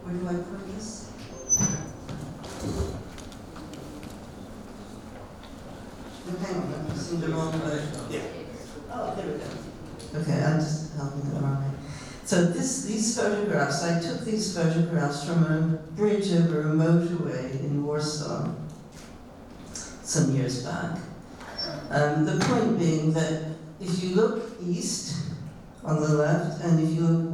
S7: Where do I put this? Hang on, I'm pressing the wrong way.
S4: Yeah.
S7: Oh, there we go. Okay, I'm just helping it the wrong way. So these photographs, I took these photographs from a bridge over a motorway in Warsaw some years back. The point being that if you look east on the left and if you look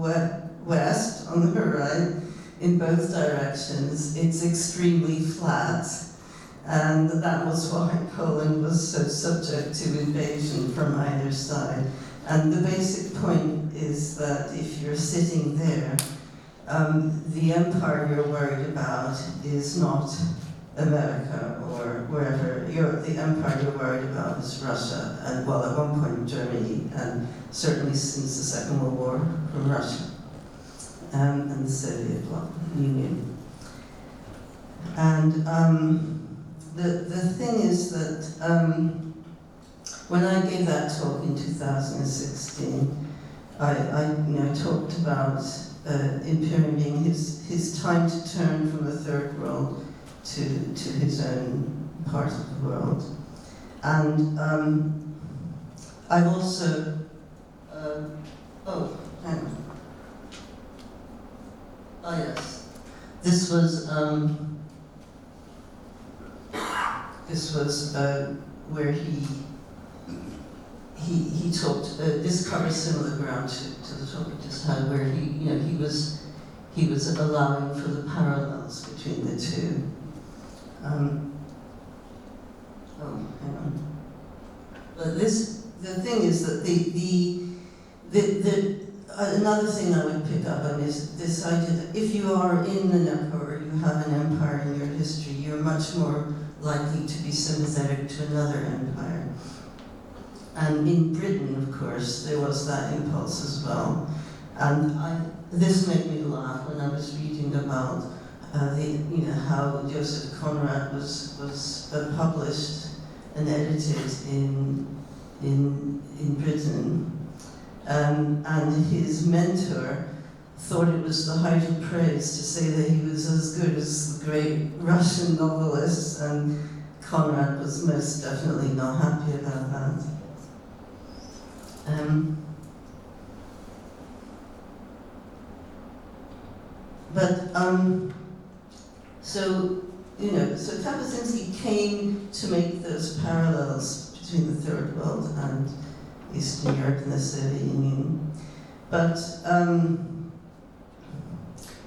S7: west on the right, in both directions, it's extremely flat. And that was why Poland was so subject to invasion from either side. And the basic point is that if you're sitting there, the empire you're worried about is not America or wherever. The empire you're worried about is Russia, and well, at one point Germany, and certainly since the Second World War, from Russia, and the Soviet Union. And the thing is that when I gave that talk in 2016, I talked about Imperium being his time to turn from the third world to his own part of the world. And I've also, oh, hang on. Oh yes, this was where he talked. This covers similar ground to the talk we just had, where he was allowing for the parallels between the two. Oh, hang on. But the thing is that another thing I would pick up on is this idea that if you are in an empire, or you have an empire in your history, you're much more likely to be sympathetic to another empire. And in Britain, of course, there was that impulse as well. And this made me laugh when I was reading about how Joseph Conrad was published and edited in Britain. And his mentor thought it was the height of praise to say that he was as good as the great Russian novelists, and Conrad was most definitely not happy about that. So Kapuscinski came to make those parallels between the Third World and Eastern Europe and the Soviet Union. But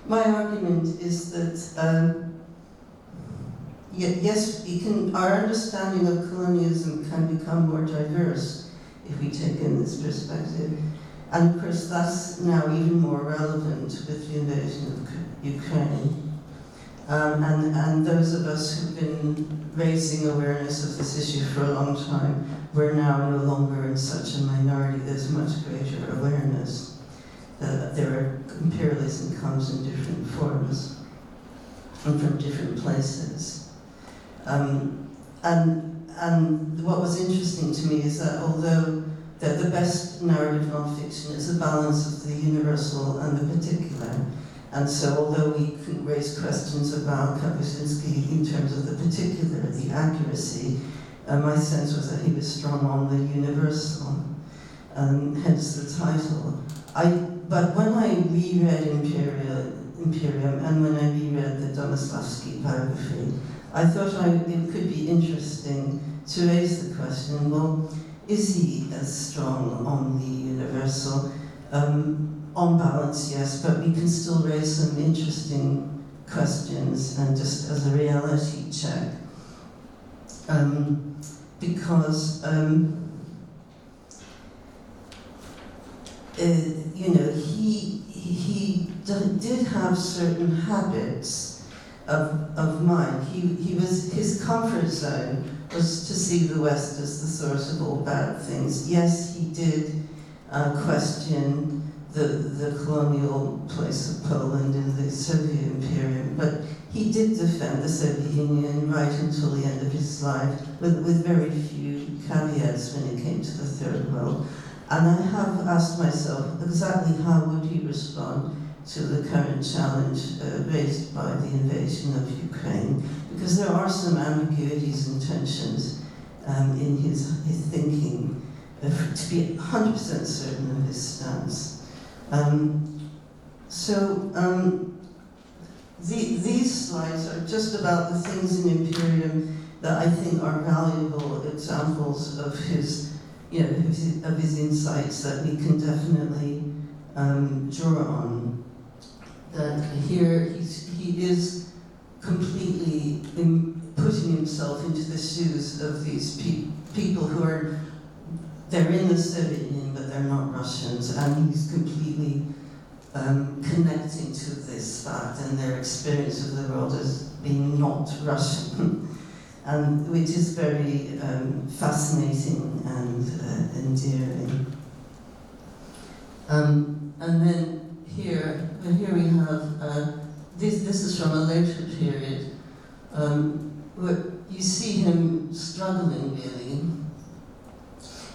S7: my argument is that yes, our understanding of colonialism can become more diverse if we take in this perspective. And of course, that's now even more relevant with the invasion of Ukraine. And those of us who've been raising awareness of this issue for a long time, we're now no longer in such a minority. There's much greater awareness that imperialism comes in different forms and from different places. And what was interesting to me is that although the best narrative nonfiction is a balance of the universal and the particular, and so although we can raise questions about Kapuscinski in terms of the particular, the accuracy, my sense was that he was strong on the universal, and hence the title. But when I reread Imperium and when I reread the Domoslavsky biography, I thought it could be interesting to raise the question, well, is he as strong on the universal? On balance, yes, but we can still raise some interesting questions and just as a reality check. Because he did have certain habits of mind. His comfort zone was to see the West as the source of all bad things. Yes, he did question the colonial place of Poland in the Soviet Imperium, but he did defend the Soviet Union right until the end of his life, with very few caveats when it came to the Third World. And I have asked myself exactly how would he respond to the current challenge raised by the invasion of Ukraine, because there are some ambiguities and tensions in his thinking, to be 100% certain of his stance. These slides are just about the things in Imperium that I think are valuable examples of his, of his insights that we can definitely draw on. That here he is completely putting himself into the shoes of these people who are, they're in the Soviet Union, but they're not Russians, and he's completely connecting to this fact and their experience of the world as being not Russian, and which is very fascinating and endearing. And then here we have this is from a later period where you see him struggling really.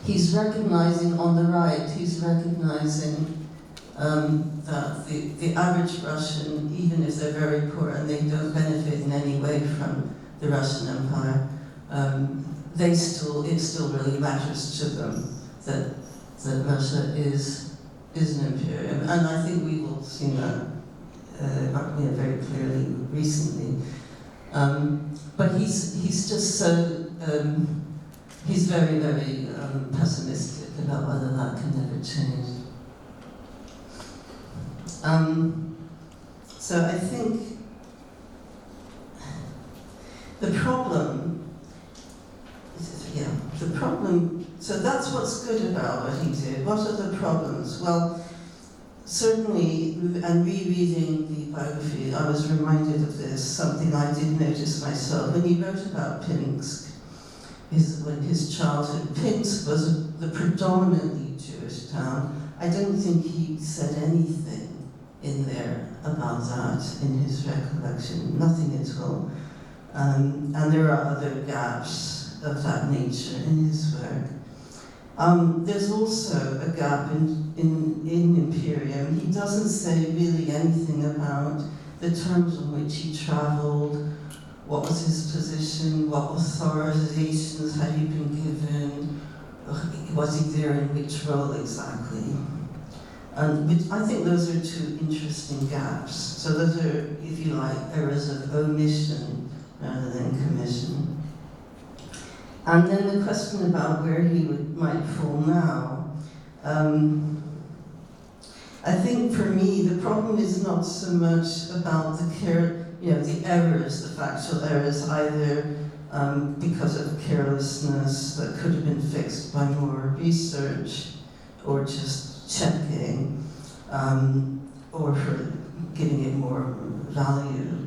S7: He's recognizing on the right, he's recognizing that the average Russian, even if they're very poor and they don't benefit in any way from the Russian Empire, it still really matters to them that Russia is an imperium. And I think we've all seen that very clearly recently. But he's just so, he's very, very pessimistic about whether that can ever change. So I think the problem, so that's what's good about what he did. What are the problems? Well, certainly, and rereading the biography, I was reminded of this, something I did notice myself. When he wrote about Pinsk, his childhood, Pinsk was the predominantly Jewish town. I don't think he said anything in there about that in his recollection, nothing at all. And there are other gaps of that nature in his work. There's also a gap in Imperium. He doesn't say really anything about the terms on which he traveled, what was his position, what authorizations had he been given, was he there in which role exactly. I think those are two interesting gaps. So those are, if you like, errors of omission rather than commission. And then the question about where he might fall now. I think for me, the problem is not so much about the errors, the factual errors, either because of carelessness that could have been fixed by more research or just checking, or for giving it more value,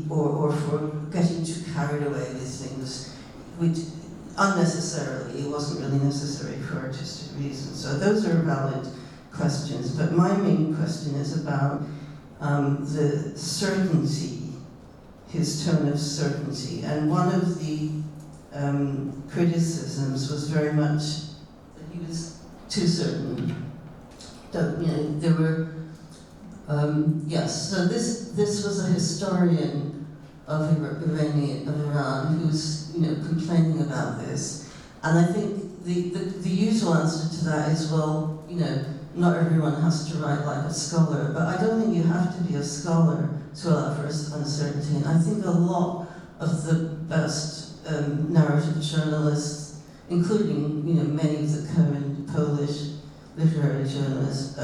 S7: or for getting too carried away with things, which unnecessarily, it wasn't really necessary for artistic reasons. So those are valid questions, but my main question is about the certainty, his tone of certainty. And one of the criticisms was very much that he was too certain. There were, yes, so this was a historian of Iran who's complaining about this. And I think the usual answer to that is, well, not everyone has to write like a scholar, but I don't think you have to be a scholar to allow for uncertainty. And I think a lot of the best narrative journalists, including many of the current Polish literary journalists,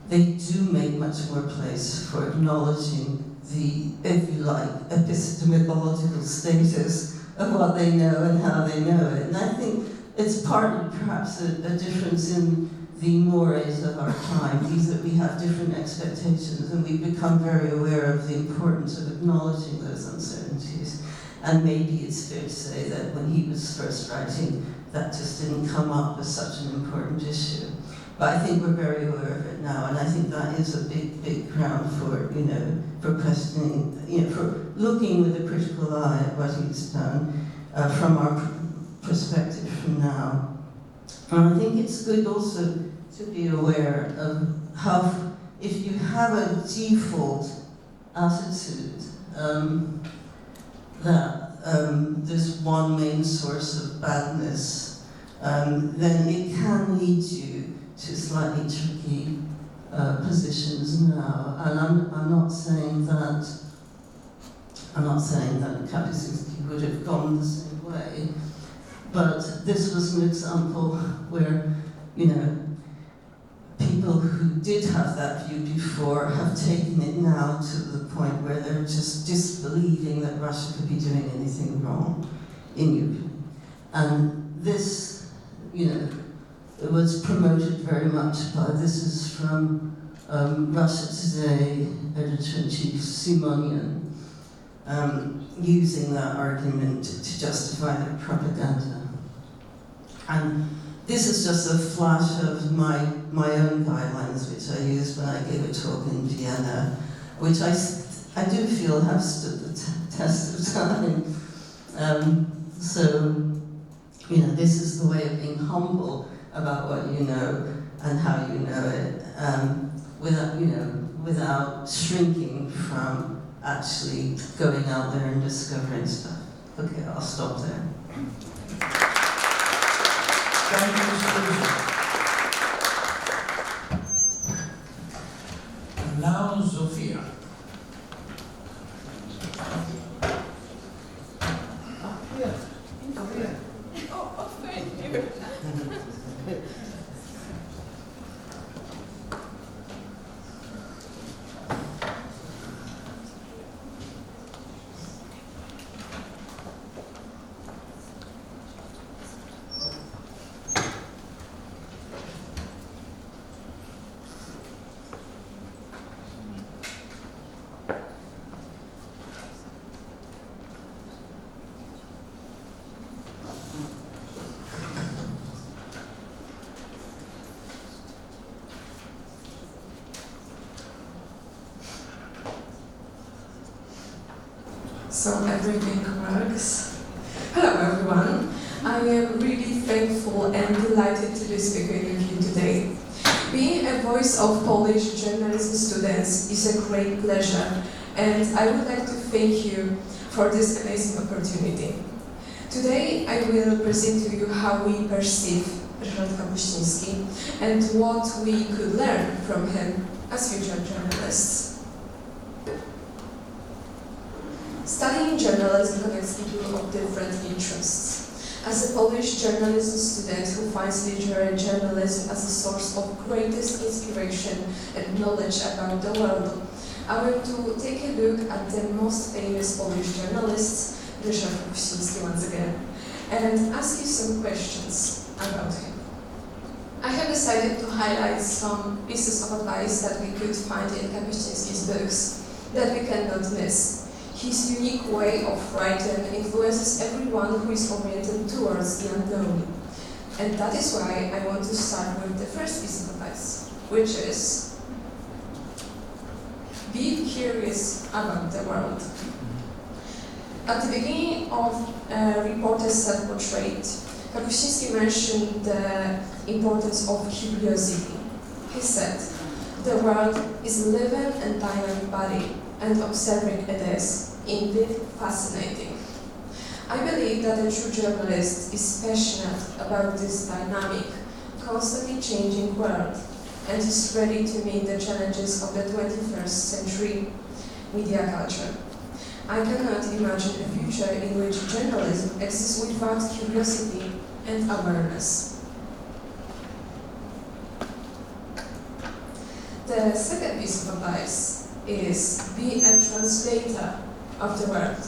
S7: they do make much more place for acknowledging the, if you like, epistemological status of what they know and how they know it. And I think it's partly perhaps a difference in the mores of our time, these that we have different expectations and we become very aware of the importance of acknowledging those uncertainties. And maybe it's fair to say that when he was first writing, that just didn't come up as such an important issue. But I think we're very aware of it now, and I think that is a big, big ground for, for questioning, for looking with a critical eye at what he's done from our perspective from now. And I think it's good also to be aware of how, if you have a default attitude that there's one main source of badness, then it can lead you to slightly tricky positions now. And I'm not saying that Kapuscinski would have gone the same way, but this was an example where, people who did have that view before have taken it now to the point where they're just disbelieving that Russia could be doing anything wrong in Ukraine. And this, it was promoted very much by, this is from Russia Today, editor-in-chief Simonian, using that argument to justify their propaganda. And this is just a flash of my own guidelines, which I used when I gave a talk in Vienna, which I do feel have stood the test of time. This is the way of being humble about what you know and how you know it, without shrinking from actually going out there and discovering stuff. Okay, I'll stop there.
S2: Thank you, Susan. And now, Sophia.
S8: So everything works. Hello everyone. I am really thankful and delighted to be speaking with you today. Being a voice of Polish journalism students is a great pleasure, and I would like to thank you for this amazing opportunity. Today I will present to you how we perceive Ryszard Kapuściński and what we could learn from him as future journalists. Studying journalism connects people of different interests. As a Polish journalism student who finds literary journalism as a source of greatest inspiration and knowledge about the world, I want to take a look at the most famous Polish journalist, Ryszard Kapuściński once again, and ask you some questions about him. I have decided to highlight some pieces of advice that we could find in Kapuscinski's books that we cannot miss. His unique way of writing influences everyone who is oriented towards the unknown. And that is why I want to start with the first piece of advice, which is be curious about the world. At the beginning of Reporter's Self-Portrait, Kapuscinski mentioned the importance of curiosity. He said, "The world is a living and dynamic body, and observing it is indeed fascinating." I believe that a true journalist is passionate about this dynamic, constantly changing world, and is ready to meet the challenges of the 21st century media culture. I cannot imagine a future in which journalism exists without curiosity and awareness. The second piece of advice is be a translator of the world.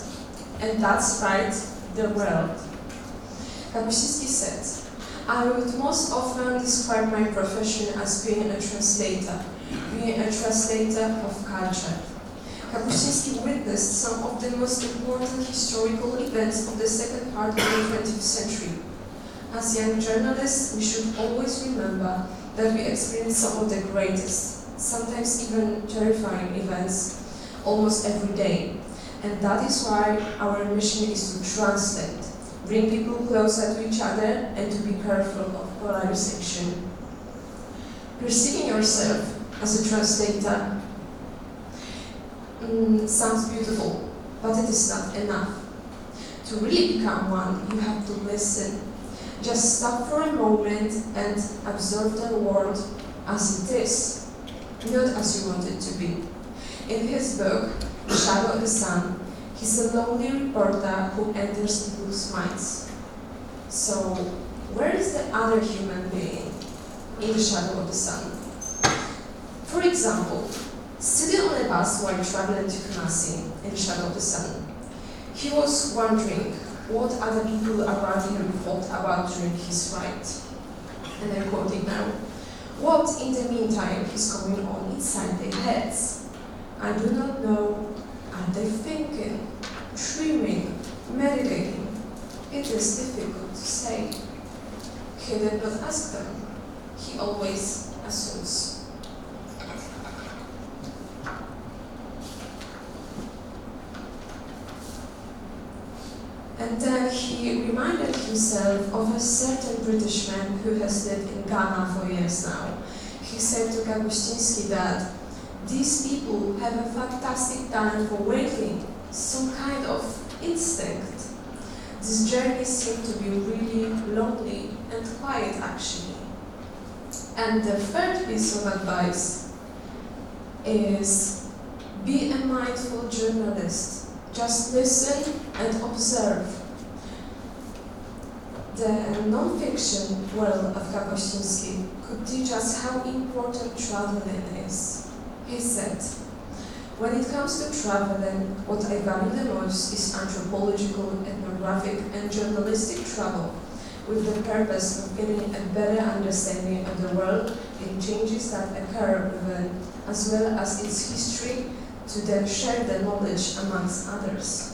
S8: And that's right, the world. Kapuscinski said, "I would most often describe my profession as being a translator of culture." Kapuscinski witnessed some of the most important historical events of the second part of the 20th century. As young journalists, we should always remember that we experience some of the greatest, sometimes even terrifying events almost every day. And that is why our mission is to translate, bring people closer to each other, and to be careful of polarization. Perceiving yourself as a translator sounds beautiful, but it is not enough. To really become one, you have to listen. Just stop for a moment and observe the world as it is, not as you want it to be. In his book, The Shadow of the Sun, he's a lonely reporter who enters people's minds. So, where is the other human being in the shadow of the sun? For example, sitting on a bus while traveling to Kumasi in the shadow of the sun, he was wondering what other people around him thought about during his ride. And I'm quoting now, "What in the meantime is going on inside their heads? I do not know. Are they thinking, dreaming, meditating? It is difficult to say." He did not ask them. He always assumes. And then he reminded himself of a certain British man who has lived in Ghana for years now. He said to Kapuscinski that these people have a fantastic talent for waiting, some kind of instinct. This journey seemed to be really lonely and quiet, actually. And the third piece of advice is be a mindful journalist. Just listen and observe. The non-fiction world of Kapuscinski could teach us how important traveling is. He said, "When it comes to traveling, what I value the most is anthropological, ethnographic, and journalistic travel, with the purpose of getting a better understanding of the world and changes that occur within, as well as its history, to then share the knowledge amongst others.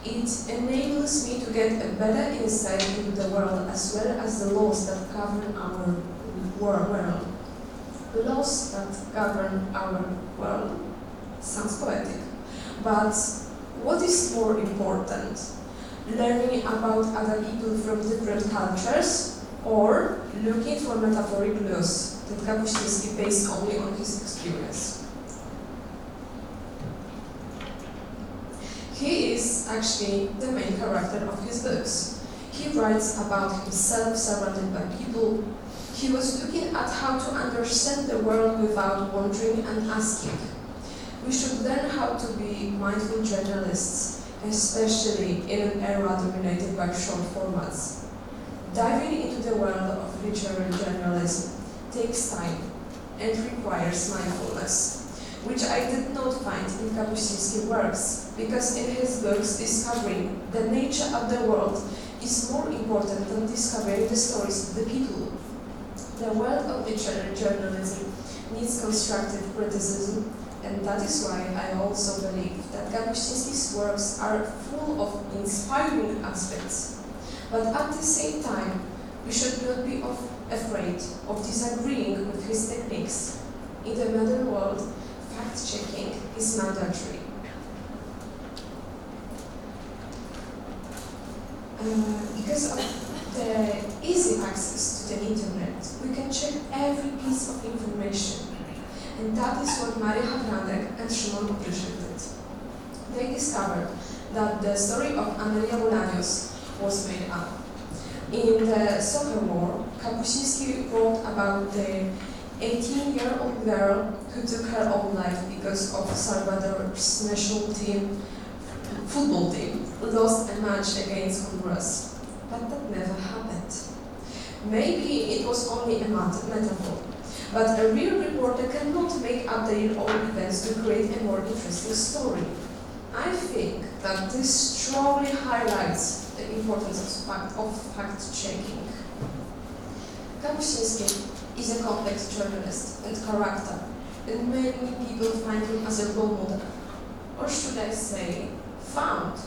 S8: It enables me to get a better insight into the world as well as the laws that govern our world." Laws that govern our world sounds poetic, but what is more important? Learning about other people from different cultures, or looking for metaphoric laws that Kapuscinski based only on his experience? He is actually the main character of his books. He writes about himself surrounded by people. He was looking at how to understand the world without wondering and asking. We should learn how to be mindful journalists, especially in an era dominated by short formats. Diving into the world of literary journalism takes time and requires mindfulness, which I did not find in Kapuscinski's works, because in his books discovering the nature of the world is more important than discovering the stories of the people. The world of literary journalism needs constructive criticism, and that is why I also believe that Kapuscinski's works are full of inspiring aspects. But at the same time, we should not be afraid of disagreeing with his techniques. In the modern world, fact-checking is mandatory. Because of the easy access to the internet, we can check every piece of information. And that is what Maria Havranek and Szymon Opryszek did. They discovered that the story of Amelia Bolaños was made up. In the soccer war, Kapuscinski wrote about the 18-year-old girl who took her own life because of Salvador's national team, football team, lost a match against Honduras. But that never happened. Maybe it was only a metaphor, but a real reporter cannot make up their own events to create a more interesting story. I think that this strongly highlights the importance of fact-checking. Kapuscinski is a complex journalist and character, and many people find him as a role model. or should I say, found.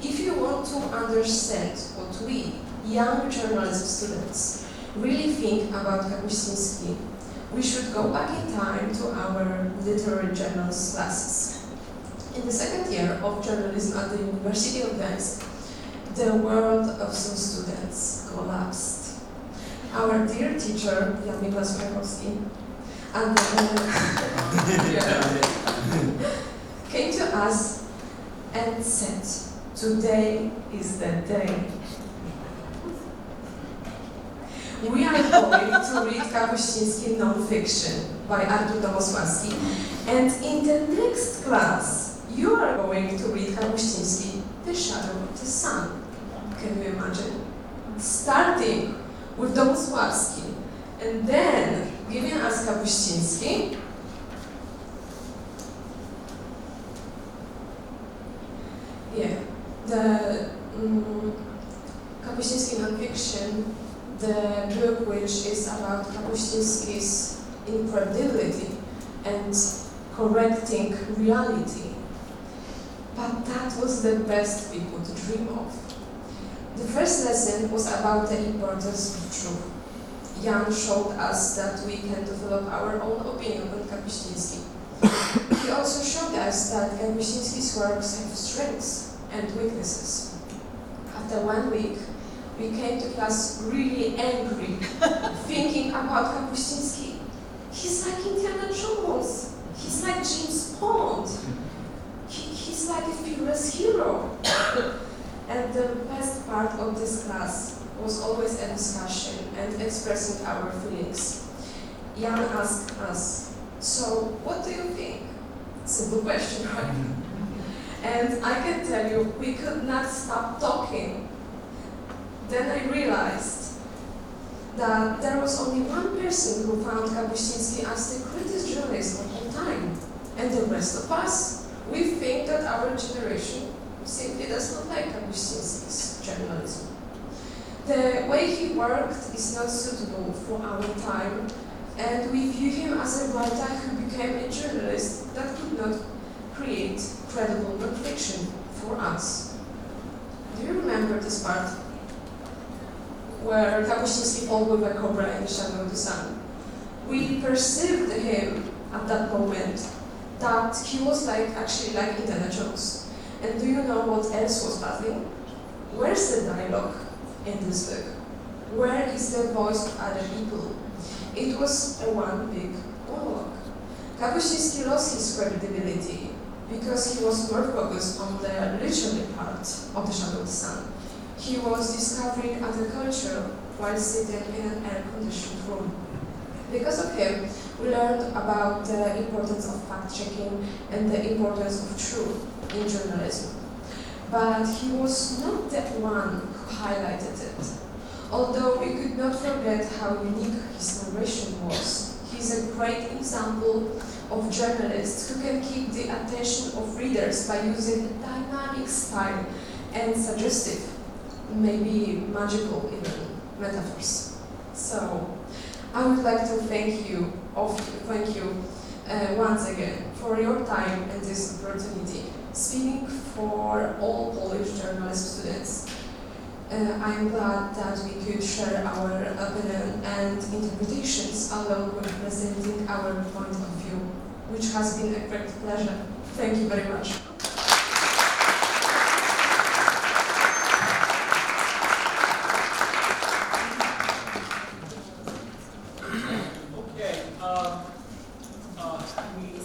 S8: If you want to understand what we, young journalism students, really think about Kapuscinski, we should go back in time to our literary journals classes. In the second year of journalism at the University of Gdańsk, the world of some students collapsed. Our dear teacher, Miklas-Frankowski, and came to us and said, "Today is the day. We are going to read Kapuscinski non-fiction by Artur Sławski, and in the next class, you are going to read Kapuscinski, The Shadow of the Sun." Can you imagine? Starting with Sławski, and then giving us Kapuscinski. Yeah, the Kapuscinski non-fiction, the book which is about Kapuscinski's incredibility and correcting reality. But that was the best we could dream of. The first lesson was about the importance of truth. Jan showed us that we can develop our own opinion on Kapuscinski. He also showed us that Kapuscinski's works have strengths and weaknesses. After 1 week, we came to class really angry, thinking about Kapuscinski. He's like Indiana Jones. He's like James Bond. He's like a fearless hero. And the best part of this class was always a discussion and expressing our feelings. Jan asked us, "So, what do you think?" Simple question, right? And I can tell you, we could not stop talking. Then I realized that there was only one person who found Kapuscinski as the greatest journalist of all time. And the rest of us, we think that our generation simply does not like Kapuscinski's journalism. The way he worked is not suitable for our time, and we view him as a writer who became a journalist that could not create credible non-fiction for us. Do you remember this part? Where Kapuscinski fought with a cobra in the shadow of the sun. We perceived him at that moment that he was actually like Indiana Jones. And do you know what else was battling? Where's the dialogue in this book? Where is the voice of other people? It was a one big monologue. Kapuscinski lost his credibility because he was more focused on the literary part of The Shadow of the Sun. He was discovering other culture while sitting in an air-conditioned room. Because of him, we learned about the importance of fact-checking and the importance of truth in journalism. But he was not the one who highlighted it. Although we could not forget how unique his narration was, he's a great example of journalists who can keep the attention of readers by using a dynamic style and suggestive, maybe magical even, metaphors. So, I would like to thank you once again for your time and this opportunity. Speaking for all Polish journalism students, I'm glad that we could share our opinion and interpretations along with presenting our point of view, which has been a great pleasure. Thank you very much.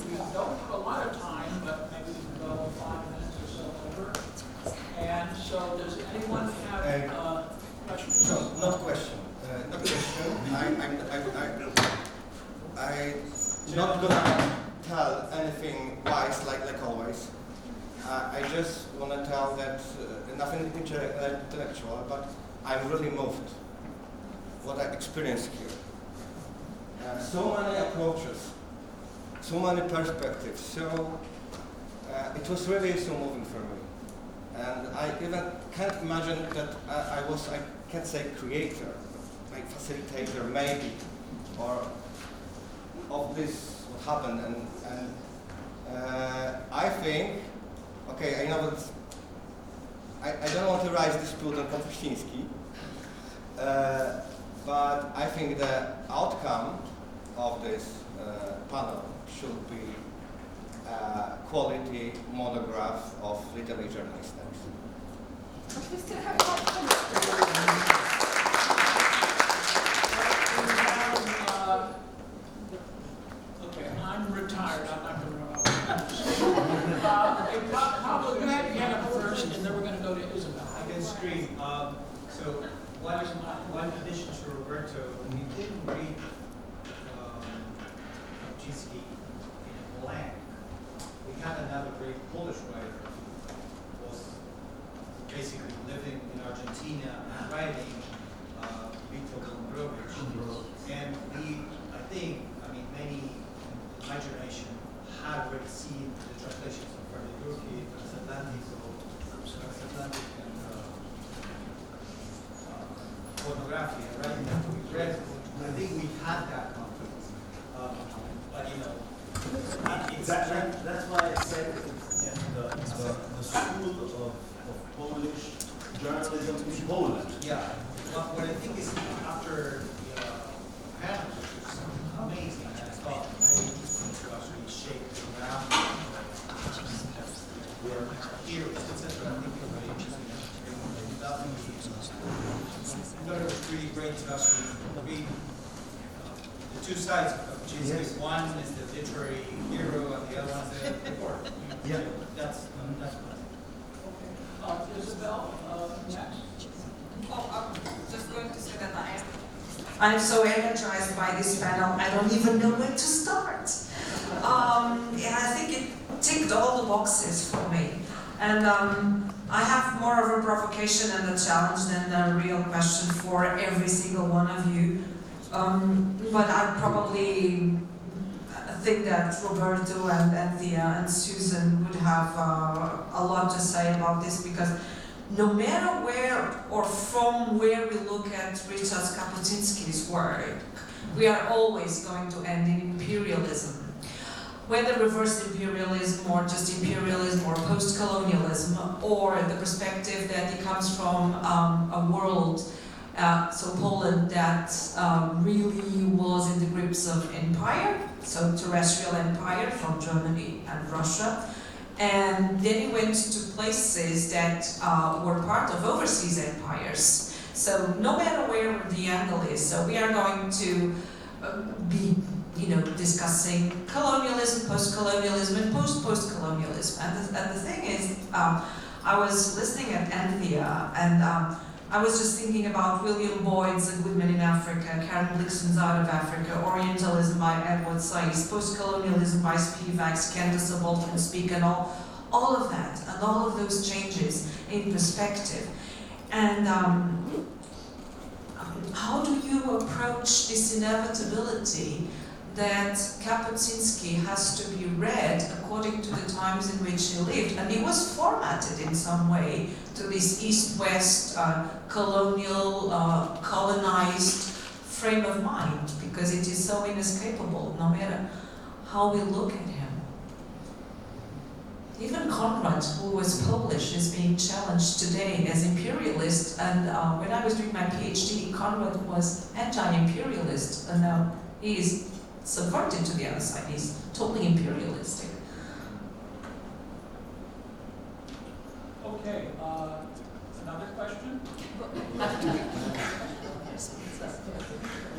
S2: We don't have a lot of time, but maybe we can go 5 minutes or so over. And so, does anyone have questions?
S1: No, not question. Not question. I'm not gonna tell anything wise like always. I just want to tell that nothing intellectual, but I'm really moved what I experienced here. So many approaches, so many perspectives. So it was really so moving for me, and I even can't imagine that I can't say creator, like facilitator maybe, or of this what happened, and I think, okay, I know that I don't want to raise dispute on Kapuscinski, but I think the outcome of this panel should be a quality monograph of literary journalistics.
S6: But we still have more
S2: Okay, I'm retired, I'm not going to run off. Pablo, go ahead, you up first, and then we're going to go to Isabel.
S9: I can scream. So one addition to Roberto, we didn't read Kapuscinski in a blank. We had another great Polish writer who was basically living in Argentina and writing, Viktor Gombrowicz. And I think, many in my generation had already seen the translations of Roberto, Transatlantic, and pornography, right? We read, I think we had that confidence. But
S10: that's why I said the school of Polish journalism in Poland.
S9: Yeah. What I think is after the panel, which was amazing, and I thought very interesting to actually shape the ground. We're heroes, etc. I think we're very interesting. It was really great to actually read the two sides of Kapuscinski. Yes. One is the literary hero, and the other one is the reporter.
S10: Yeah.
S9: That's
S2: Okay. Isabel, next.
S11: Oh, I'm just going to say that I'm so energized by this panel, I don't even know where to start. And I think it ticked all the boxes for me. And I have more of a provocation and a challenge than a real question for every single one of you. But I probably think that Roberto and Anthea and Susan would have a lot to say about this, because no matter where or from where we look at Ryszard Kapuściński's work, we are always going to end in imperialism. Whether reverse imperialism or just imperialism or post-colonialism, or the perspective that it comes from a world, so Poland, that really was in the grips of empire, so terrestrial empire from Germany and Russia. And then he went to places that were part of overseas empires. So no matter where the angle is, so we are going to be, discussing colonialism, post-colonialism, and post-post-colonialism. And the thing is, I was listening at Anthea, and I was just thinking about William Boyd's A Good Man in Africa, Karen Blixen's Out of Africa, Orientalism by Edward Sayce, Post-Colonialism by Spivak's, Candace Subaltern Speak, and all of that, and all of those changes in perspective. And how do you approach this inevitability that Kapuscinski has to be read according to the times in which he lived? And he was formatted in some way to this East-West colonial, colonized frame of mind, because it is so inescapable, no matter how we look at him. Even Conrad, who was Polish, is being challenged today as imperialist. And when I was doing my PhD, Conrad was anti-imperialist, and now he is subverted to the other side. He's totally imperialistic.
S2: Okay, another question?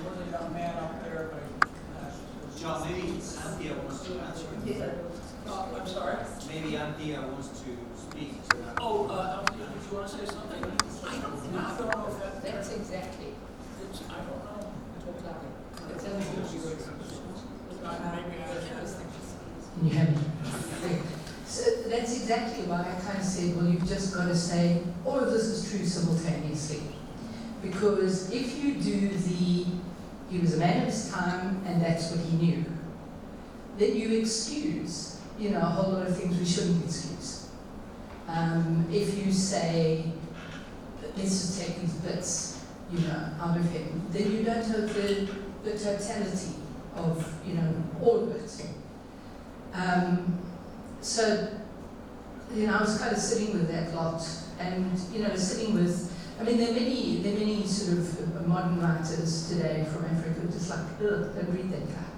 S2: Really got a man up there, but
S9: John, maybe Anthea wants to answer.
S2: I'm sorry?
S9: Maybe Anthea wants to speak to that.
S2: Oh, Anthea, did you want to say something? I don't know if that...
S6: That's exactly.
S2: I don't know.
S6: It's only
S2: Maybe
S6: Can you hear me? So that's exactly why I kind of said, well, you've just got to say all of this is true simultaneously. Because if you do he was a man of his time and that's what he knew, then you excuse, a whole lot of things we shouldn't excuse. If you say, let's just take these bits, out of him, then you don't have the totality of, all of it. so, you know, I was kind of sitting with that lot, and you know, sitting with. I mean, there are many sort of modern writers today from Africa just like, ugh, don't read that guy,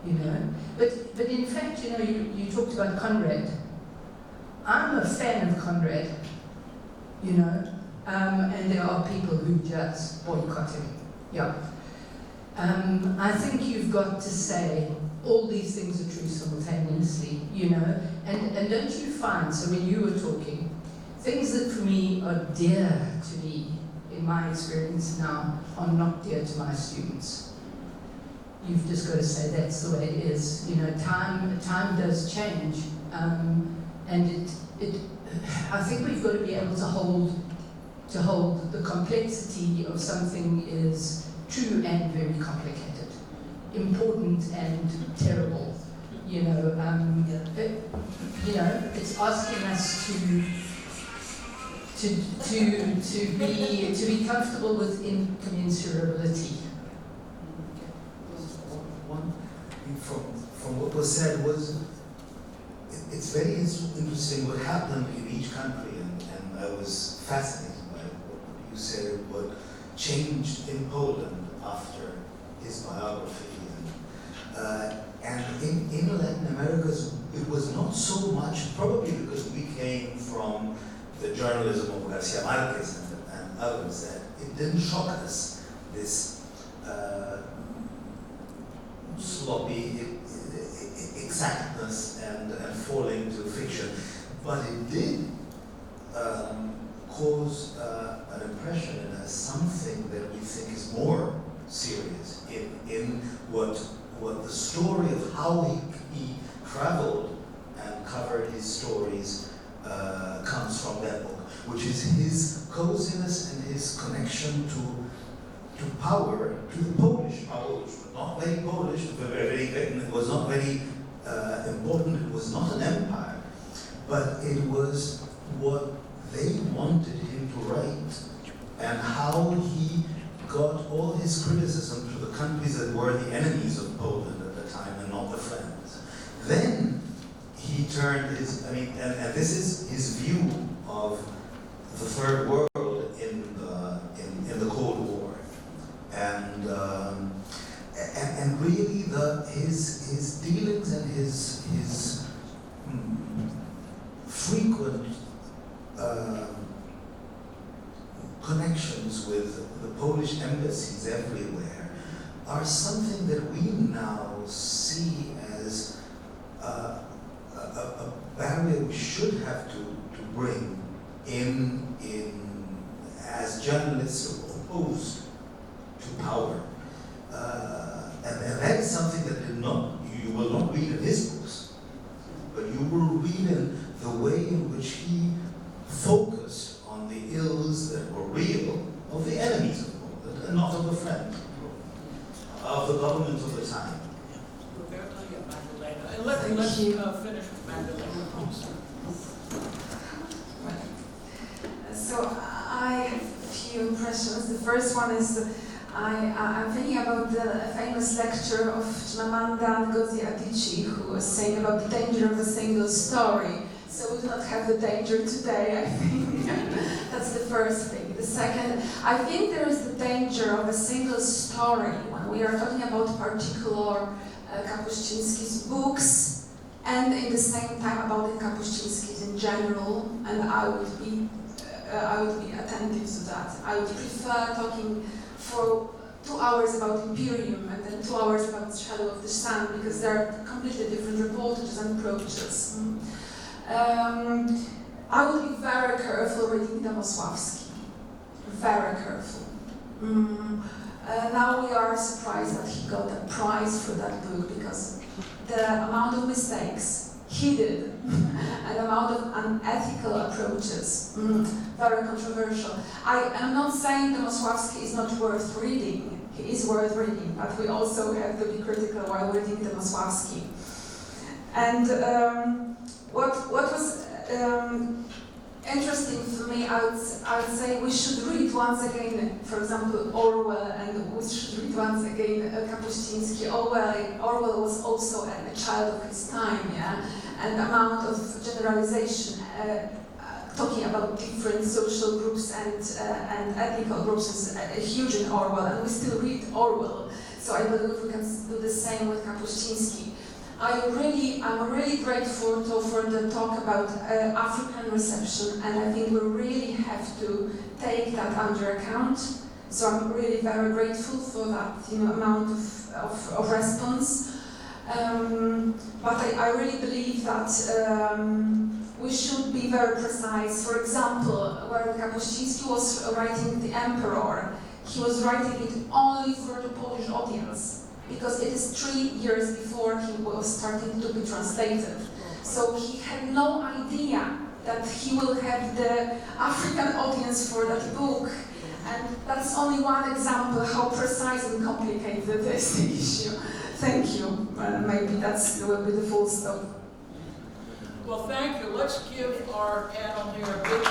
S6: you know. But in fact, you know, you talked about Conrad. I'm a fan of Conrad, you know, and there are people who just boycott him. Yeah. I think you've got to say all these things are true simultaneously, you know, and don't you find, so when you were talking, things that for me are dear to me, in my experience now, are not dear to my students. You've just got to say that's the way it is. You know, time does change, and I think we've got to be able to hold the complexity of something is true and very complicated, important and terrible. You know, it's asking us to be comfortable with incommensurability.
S4: One thing from what was said was, it's very interesting what happened in each country, and I was fascinated by what you said, what changed in Poland after his biography. And in Latin America, it was not so much, probably because we came from the journalism of Garcia Marquez and others, that it didn't shock us, this sloppy exactness and falling to fiction. But it did cause an impression in us, something that we think is more serious in what the story of how he traveled and covered his stories comes from that book, which is his coziness and his connection to power, to the Polish power, which was not very Polish, it was not very important, it was not an empire, but it was what they wanted him to write, and how he got all his criticism to the countries that were the enemies of Poland at the time and not the friends. Then he turned his, and this is his view of the Third World in the Cold War, and really his dealings and his frequent connections with the Polish embassies everywhere are something that we now see as a barrier we should have to bring in as journalists opposed to power. And that is something that you will not read in his books, but you will read in the way in which he focused on the ills that were real of the enemies of Poland and not of the friends of the government of the time.
S2: Roberto, Magdalena. And let's finish with Magdalena.
S3: So I have a few impressions. The first one is I'm thinking about the famous lecture of Chimamanda Ngozi Adichie, who was saying about the danger of a single story. So we do not have the danger today, I think. That's the first thing. The second, I think there is the danger of a single story when we are talking about particular Kapuscinski's books, and in the same time about the Kapuscinskis in general, and I would be attentive to that. I would prefer talking for 2 hours about Imperium and then 2 hours about the Shadow of the Sun, because there are completely different reportages and approaches. I would be very careful reading Damosławski. Very careful. Now we are surprised that he got a prize for that book, because the amount of mistakes he did and the amount of unethical approaches, very controversial. I am not saying Damosławski is not worth reading. He is worth reading, but we also have to be critical while reading Damosławski. And what was interesting for me, I would say we should read once again, for example, Orwell, and we should read once again Kapuscinski. Orwell was also a child of his time, yeah, and amount of generalization talking about different social groups and ethnical groups is huge in Orwell, and we still read Orwell. So I believe we can do the same with Kapuscinski. I'm really grateful for the talk about African reception, and I think we really have to take that under account. So I'm really very grateful for that amount of response. But I really believe that we should be very precise. For example, when Kapuscinski was writing The Emperor, he was writing it only for the Polish audience, because it is 3 years before he was starting to be translated. So he had no idea that he will have the African audience for that book. And that's only one example how precise and complicated is the issue. Thank you. Maybe that will be the full stop.
S2: Well, thank you. Let's give our panel here a big